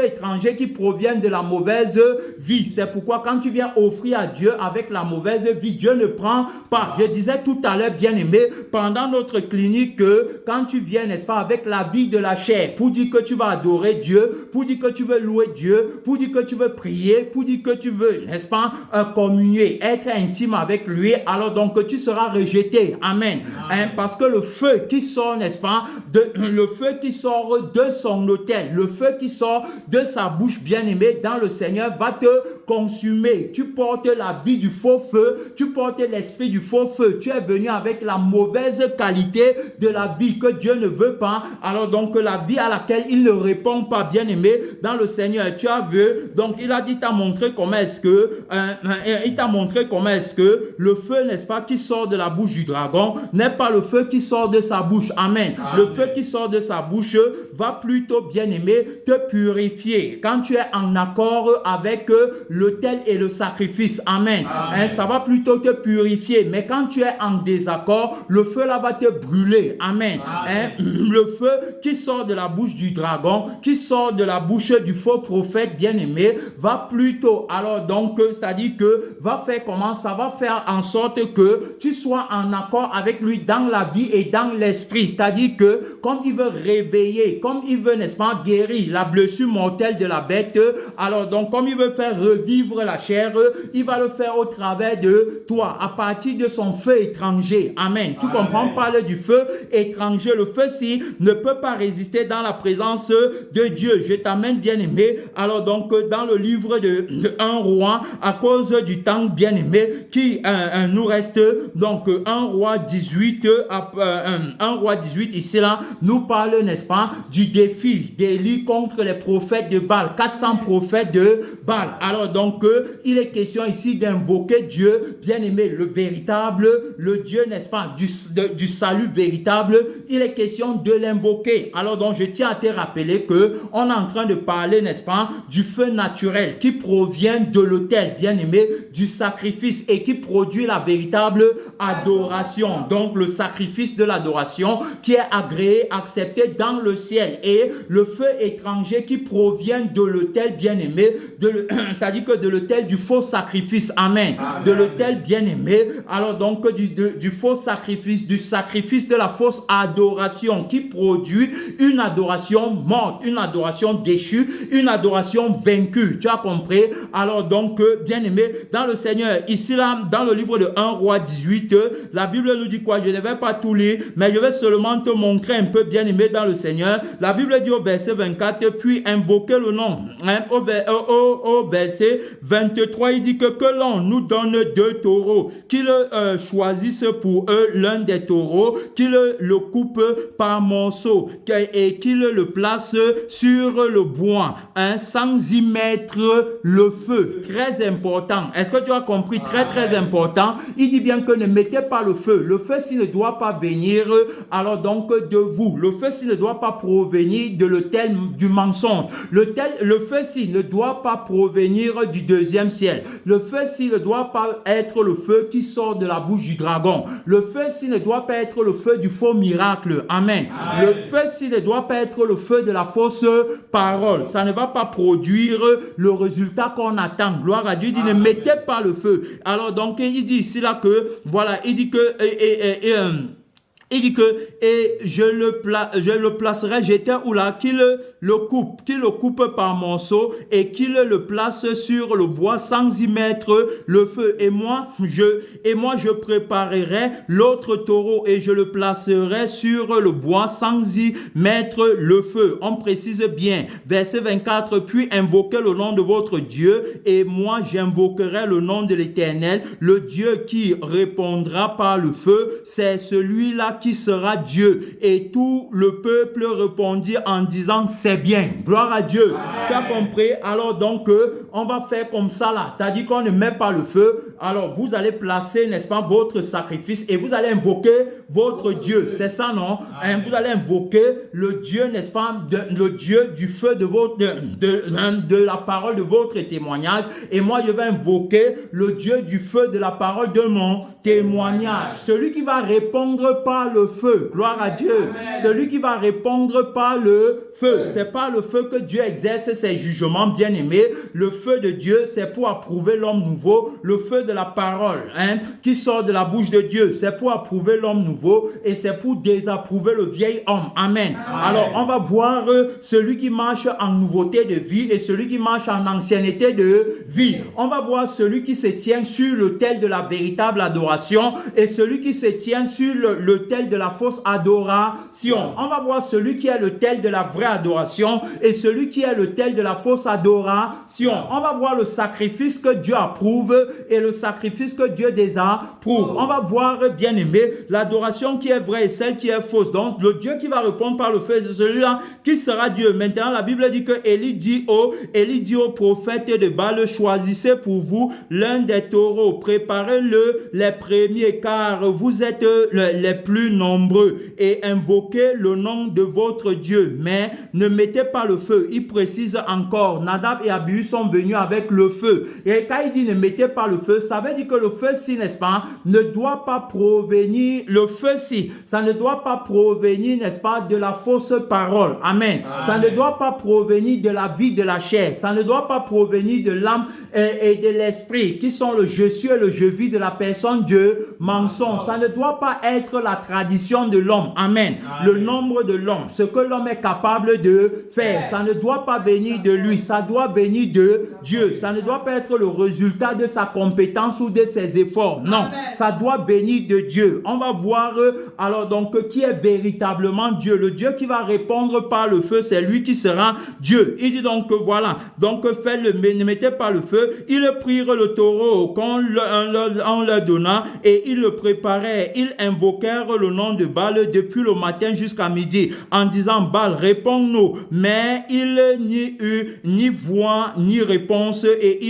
S1: étranger qui provient de la mauvaise vie. C'est pourquoi quand tu viens offrir à Dieu avec la mauvaise vie, Dieu ne prend pas. Je disais tout à l'heure, bien-aimé, pendant notre clinique, que quand tu viens, n'est-ce pas, avec la vie de la chair, pour dire que tu vas adorer Dieu, pour dire que tu veux louer Dieu, pour dire que tu veux prier, pour dire que tu veux, n'est-ce pas, communier, être intime avec lui, alors donc tu seras rejeté. Amen. Parce que le feu qui sort, n'est-ce pas, le feu qui sort de son autel, le feu qui sort de sa bouche bien-aimée dans le Seigneur va te consumer. Tu portes la vie du faux feu, tu portes l'esprit du faux feu. Tu es venu avec la mauvaise qualité de la vie que Dieu ne veut pas. Alors donc la vie à laquelle il ne répond pas, bien-aimé, dans le Seigneur. Tu as vu, donc il a dit, t'a montré comment est-ce que le feu, n'est-ce pas, qui sort de la bouche du dragon n'est pas le feu qui sort de sa bouche. Amen. Le feu qui sort de sa bouche va plutôt, bien-aimé, te purifier quand tu es en accord avec l'autel et le sacrifice. Amen. Ça va plutôt te purifier. Mais quand tu es en désaccord, le feu là va te brûler. Amen. Le feu qui sort de la bouche du dragon, qui sort de la bouche du faux prophète bien-aimé, va plutôt, alors donc, c'est-à-dire que va faire comment? Ça va faire en sorte que tu sois en accord avec lui dans la vie et dans l'esprit. C'est-à-dire que comme il veut réveiller, comme il veut, n'est-ce pas, guérir la blessure mortelle de la bête, alors donc comme il veut faire revivre la chair, il va le faire au travers de toi, à partir de son feu étranger. Amen. Tu comprends? Parler du feu étranger. Le feu-ci ne peut pas résister dans la présence de Dieu. Je t'amène, bien-aimé, alors donc dans le livre de 1 roi, à cause du temps, bien-aimé, qui nous reste, donc 1 roi 18, 1 roi 18 ici là, nous parle, n'est-ce pas, du défi d'Élie contre les prophètes de Baal, 400 prophètes de Baal. Alors donc, il est question ici d'invoquer Dieu, bien-aimé, le véritable, le Dieu, n'est-ce pas, du salut véritable. Il est question de l'invoquer. Alors donc, je tiens à te rappeler que on est en train de parler, n'est-ce pas, pas, du feu naturel qui provient de l'autel, bien-aimé, du sacrifice et qui produit la véritable adoration. Donc, le sacrifice de l'adoration qui est agréé, accepté dans le ciel, et le feu étranger qui provient de l'autel, bien-aimé, c'est-à-dire que de l'autel du faux sacrifice. Amen. Amen. De l'autel, bien-aimé. Alors, donc, du faux sacrifice, du sacrifice de la fausse adoration qui produit une adoration morte, une adoration déchue, une adoration vaincue. Tu as compris? Alors donc, bien-aimé, dans le Seigneur, ici là, dans le livre de 1 Roi 18, la Bible nous dit quoi? Je ne vais pas tout lire, mais je vais seulement te montrer un peu, bien-aimé, dans le Seigneur. La Bible dit au verset 24, puis invoquez le nom. Hein? Au verset 23, il dit que l'on nous donne 2 taureaux, qu'ils choisissent pour eux l'un des taureaux, qu'ils le coupent par morceaux et qu'ils le placent sur le bois, hein, sans y mettre le feu. Très important. Est-ce que tu as compris? Très, très important. Il dit bien que ne mettez pas le feu. Le feu, s'il ne doit pas venir, alors donc de vous. Le feu, s'il ne doit pas provenir de l'autel du mensonge. Le feu, s'il ne doit pas provenir du deuxième ciel. Le feu, s'il ne doit pas être le feu qui sort de la bouche du dragon. Le feu, s'il ne doit pas être le feu du faux miracle. Amen. Amen. Le feu, s'il ne doit pas être le feu de la fausse parole. Ça ne va pas produire le résultat qu'on attend. Gloire à Dieu. Il dit, ne mettez pas le feu. Alors donc, il dit ici là que, voilà, il dit que, il dit que, et je le placerai, j'étais où là, qu'il le coupe par morceaux et qu'il le place sur le bois sans y mettre le feu. Et moi, je préparerai l'autre taureau et je le placerai sur le bois sans y mettre le feu. On précise bien. Verset 24, puis invoquez le nom de votre Dieu et moi j'invoquerai le nom de l'Éternel. Le Dieu qui répondra par le feu, c'est celui-là qui sera Dieu. Et tout le peuple répondit en disant, c'est bien. Gloire à Dieu. Amen. Tu as compris? Alors donc, on va faire comme ça là. C'est-à-dire qu'on ne met pas le feu. Alors, vous allez placer, n'est-ce pas, votre sacrifice et vous allez invoquer votre Dieu. C'est ça, non? Hein, vous allez invoquer le Dieu, n'est-ce pas, le Dieu du feu de la parole de votre témoignage. Et moi, je vais invoquer le Dieu du feu de la parole de mon témoignage. Celui qui va répondre par le feu. Gloire à Dieu. Amen. Celui qui va répondre par le feu. C'est pas le feu que Dieu exerce ses jugements, bien-aimés. Le feu de Dieu, c'est pour approuver l'homme nouveau. Le feu de la parole, hein, qui sort de la bouche de Dieu, c'est pour approuver l'homme nouveau et c'est pour désapprouver le vieil homme. Amen. Amen. Alors, on va voir celui qui marche en nouveauté de vie et celui qui marche en ancienneté de vie. On va voir celui qui se tient sur l'autel de la véritable adoration et celui qui se tient sur l'autel de la fausse adoration. On va voir celui qui est l'autel de la vraie adoration et celui qui est l'autel de la fausse adoration. On va voir le sacrifice que Dieu approuve et le sacrifice que Dieu désapprouve. On va voir, bien aimé, l'adoration qui est vraie et celle qui est fausse. Donc, le Dieu qui va répondre par le feu, c'est celui-là qui sera Dieu. Maintenant, la Bible dit que Élie dit au prophète de Baal, choisissez pour vous l'un des taureaux, préparez-le les premiers, car vous êtes les plus nombreux, et invoquez le nom de votre Dieu, mais ne mettez pas le feu. Il précise encore, Nadab et Abihu sont venus avec le feu. Et quand il dit ne mettez pas le feu, ça veut dire que le feu-ci, n'est-ce pas, ne doit pas provenir, le feu-ci, ça ne doit pas provenir, n'est-ce pas, de la fausse parole. Amen. Amen. Ça ne doit pas provenir de la vie de la chair. Ça ne doit pas provenir de l'âme et de l'esprit, qui sont le je suis et le je vis de la personne Dieu mensonge. Ça ne doit pas être la tradition de l'homme. Amen. Amen. Le nombre de l'homme, ce que l'homme est capable de faire, ça ne doit pas venir de lui, ça doit venir de Dieu. Ça ne doit pas être le résultat de sa compétence ou de ses efforts. Non, Amen. Ça doit venir de Dieu. On va voir alors donc qui est véritablement Dieu. Le Dieu qui va répondre par le feu, c'est lui qui sera Dieu. Il dit donc voilà, donc ne mettez pas le feu. Ils prirent le taureau qu'on leur donna et ils le préparaient. Ils invoquèrent le le nom de Baal depuis le matin jusqu'à midi, en disant, Baal, réponds-nous. Mais il n'y eut ni voix, ni réponse, et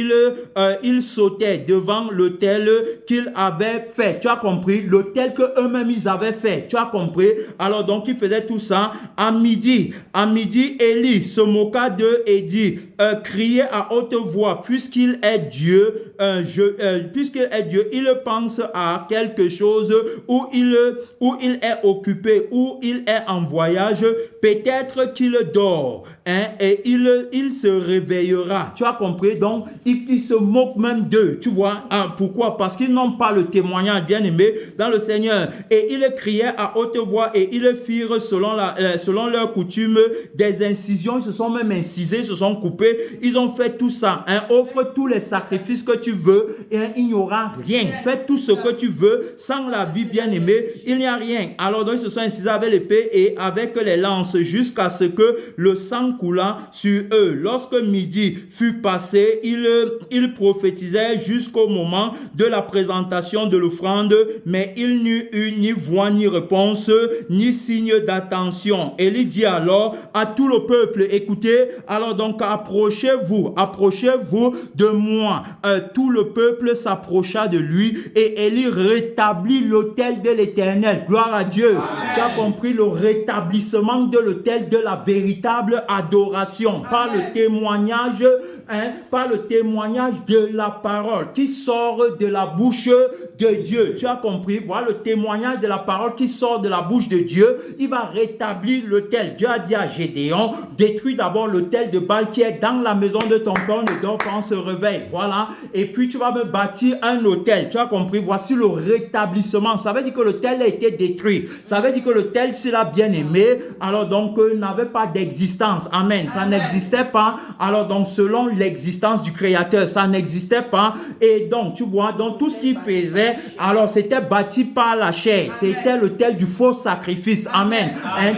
S1: il sautait devant l'autel qu'il avait fait. Tu as compris? L'autel que eux-mêmes ils avaient fait. Tu as compris? Alors donc, il faisait tout ça à midi. À midi, Élie se moqua d'eux et dit, criez à haute voix, puisqu'il est Dieu, il pense à quelque chose où il est occupé, où il est en voyage, peut-être qu'il dort, et il se réveillera. Tu as compris? Donc, il se moque même d'eux. Tu vois? Pourquoi? Parce qu'ils n'ont pas le témoignage, bien aimé, dans le Seigneur. Et ils criaient à haute voix et ils firent selon leur coutume des incisions. Ils se sont même incisés, se sont coupés. Ils ont fait tout ça. Offre tous les sacrifices que tu veux et il n'y aura rien. Fais tout ce que tu veux. Sans la vie, bien aimé, il n'y a rien. Alors donc, ils se sont incisés avec l'épée et avec les lances jusqu'à ce que le sang coula sur eux. Lorsque midi fut passé, ils prophétisaient jusqu'au moment de la présentation de l'offrande, mais il n'y eut ni voix, ni réponse, ni signe d'attention. Élie dit alors à tout le peuple, écoutez, alors donc approchez-vous de moi. Tout le peuple s'approcha de lui et Élie rétablit l'autel de l'Éternel. Gloire à Dieu. Amen. Tu as compris le rétablissement de l'autel de la véritable adoration. Amen. Par le témoignage de la parole qui sort de la bouche de Dieu. Tu as compris? Voilà le témoignage de la parole qui sort de la bouche de Dieu. Il va rétablir l'autel. Dieu a dit à Gédéon, détruis d'abord l'autel de Baal qui est dans la maison de ton père, ne dors pas, on se réveille. Voilà. Et puis tu vas me bâtir un autel. Tu as compris? Voici le rétablissement. Ça veut dire que l'autel a été détruit. Ça veut dire que l'autel, s'il a bien aimé, alors donc n'avait pas d'existence. Amen. Ça n'existait pas. Alors donc selon l'existence du Créateur, ça n'existait pas. Et donc tu vois, donc tout ce qu'il faisait, alors c'était bâti par la chair. C'était l'autel du faux sacrifice. Amen.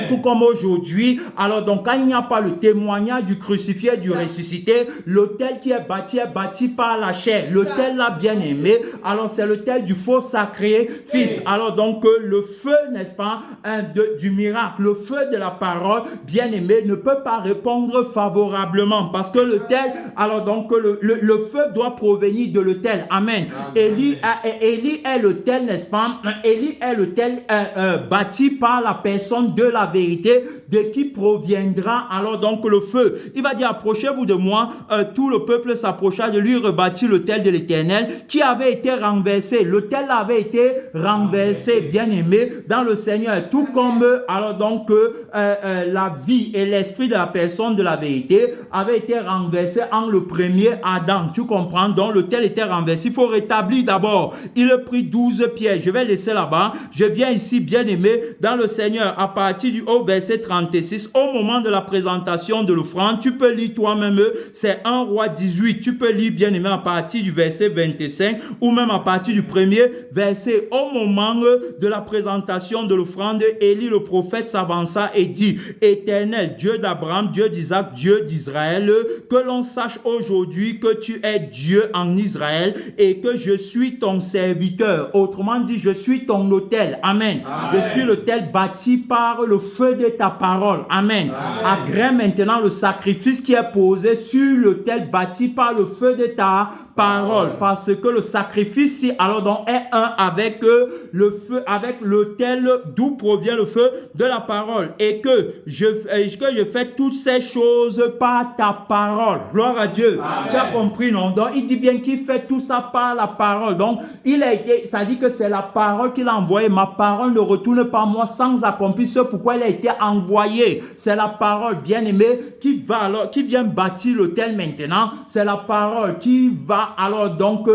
S1: Tout comme aujourd'hui. Alors donc quand il n'y a pas le témoignage du crucifié, du ressuscité, l'autel qui est bâti par la chair. L'autel là bien aimé. Alors c'est l'autel du faux sacrifice. Alors donc le feu, n'est-ce pas, du miracle, le feu de la parole bien aimé ne peut pas répondre favorablement parce que l'autel, alors donc le feu doit provenir de l'autel. Amen. Élie est l'autel, n'est-ce pas? Élie est l'autel bâti par la personne de la vérité, de qui proviendra alors donc le feu. Il va dire, approchez-vous de moi. Tout le peuple s'approcha de lui, rebâtit l'autel de l'Éternel qui avait été renversé. L'autel avait été renversé, bien aimé, dans le Seigneur. Tout comme alors donc la vie et l'esprit de la personne de la vérité avait été renversé en le premier Adam. Tu comprends? Donc l'autel était renversé. Il faut rétablir d'abord. Il a pris 12 pierres. Je vais laisser là-bas. Je viens ici, bien aimé, dans le Seigneur, à partir du haut verset 36, au moment de la présentation de l'offrande. Tu peux lire toi-même, c'est 1 Roi 18. Tu peux lire, bien aimé, à partir du verset 25 ou même à partir du premier verset. Au moment de la présentation de l'offrande, Élie le prophète s'avança et dit, Éternel, Dieu d'Abraham, Dieu d'Isaac, Dieu d'Israël, que l'on sache aujourd'hui que tu es Dieu en Israël et que je suis ton serviteur. Autrement dit, je suis ton autel. Amen. Amen. Je suis l'autel bâti par le feu de ta parole. Amen. Agrée maintenant le sacrifice qui est posé sur l'autel bâti par le feu de ta parole. Parce que le sacrifice, alors donc, est un avec le feu, avec l'autel d'où provient le feu de la parole. Et que je fais toutes ces choses par ta parole. Gloire à Dieu. Amen. Tu as compris, non? Donc, il dit bien qu'il fait tout ça par la parole. Donc, ça dit que c'est la parole qu'il a envoyée. Ma parole ne retourne pas moi sans accomplir ce pourquoi elle a été envoyée. C'est la parole, bien aimée, qui vient bâtir l'autel maintenant. C'est la parole qui va alors donc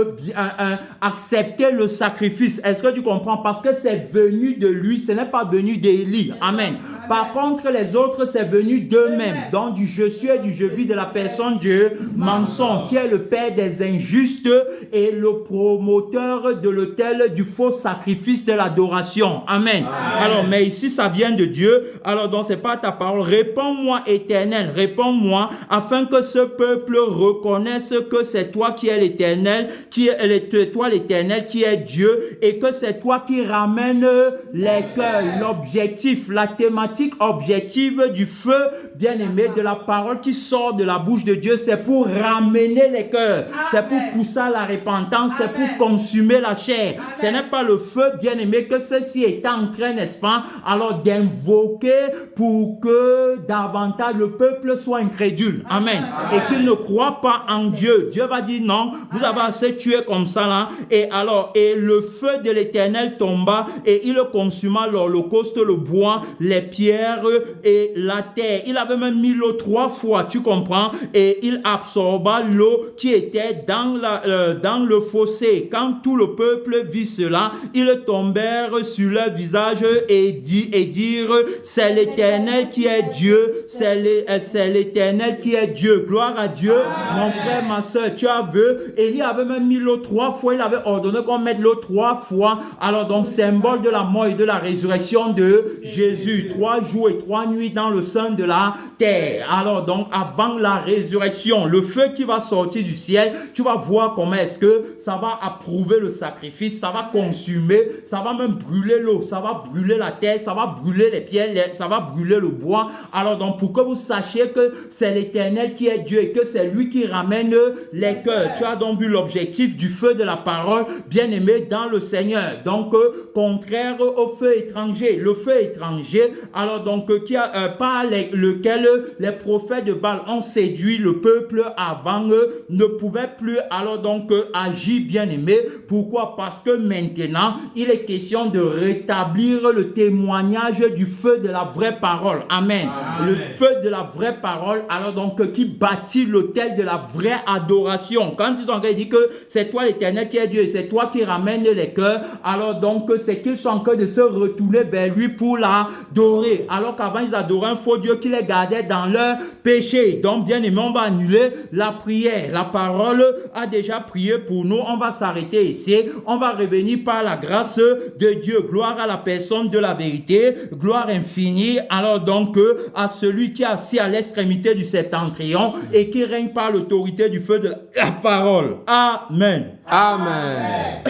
S1: accepter le sacrifice. Est-ce que tu comprends? Parce que c'est venu de lui, ce n'est pas venu d'Élie. Amen. Par contre, les autres, c'est venu d'eux-mêmes. Donc, du je suis et du je vis de la personne du mensonge, qui est le père des injustes et le promoteur de l'autel du faux sacrifice de l'adoration. Amen. Alors, mais ici, ça vient de Dieu. Alors, donc, c'est pas ta parole. Réponds-moi, Éternel, réponds-moi, afin que ce peuple reconnaisse que c'est toi qui es l'Éternel, toi l'Éternel qui est Dieu, et que c'est toi qui ramène les cœurs. L'objectif, la thématique objective du feu, bien-aimé, de la parole qui sort de la bouche de Dieu, c'est pour ramener les cœurs, c'est pour pousser à la repentance, c'est pour consumer la chair. Ce n'est pas le feu, bien-aimé, que ceci est en train, n'est-ce pas, alors d'invoquer pour que davantage le peuple soit incrédule. Amen. Et qu'il ne croit pas en Dieu. Dieu va dire non, vous avez assez tué comme ça là. Et alors, et le feu de l'Éternel tomba et il consuma l'holocauste, le bois, les pierres et la terre. Il avait même mis l'eau 3 fois, tu comprends? Et il absorba l'eau qui était dans le fossé. Quand tout le peuple vit cela, ils tombèrent sur leur visage et dirent, c'est l'Éternel qui est Dieu, c'est l'Éternel qui est Dieu. Gloire à Dieu. Mon frère, ma soeur, tu as vu, Élie avait même mis l'eau 3 fois, il avait ordonné qu'on mette l'eau 3 fois. Alors donc, symbole de la mort et de la résurrection de Jésus. 3 jours et 3 nuits dans le sein de la terre. Alors donc, avant la résurrection, le feu qui va sortir du ciel, tu vas voir comment est-ce que ça va approuver le sacrifice, ça va consumer, ça va même brûler l'eau, ça va brûler la terre, ça va brûler les pierres, ça va brûler le bois. Alors donc, pour que vous sachiez que c'est l'Éternel qui est Dieu et que c'est lui qui ramène les cœurs. Tu as donc vu l'objectif du feu de la parole, bien-aimé dans le Seigneur. Donc, contraire au feu étranger. Le feu étranger, alors donc, par lequel les prophètes de Baal ont séduit le peuple avant eux, ne pouvaient plus alors donc agir, bien-aimé. Pourquoi? Parce que maintenant, il est question de rétablir le témoignage du feu de la vraie parole. Amen. Le feu de la vraie parole, alors donc, qui bâtit l'autel de la vraie adoration. Quand ils ont dit que c'est toi l'Éternel qui est Dieu et c'est toi qui ramène les cœurs, alors donc, c'est qu'ils sont en train de se retourner vers lui pour l'adorer. Alors qu'avant, ils adoraient un faux Dieu qui les gardait dans leur péché. Donc, bien aimé, on va annuler la prière. La parole a déjà prié pour nous. On va s'arrêter ici. On va revenir par la grâce de Dieu. Gloire à la personne de la vérité. Gloire infinie. Alors donc, à celui qui est assis à l'extrémité du septentrion et qui règne par l'autorité du feu de la parole. Amen.
S2: Amen.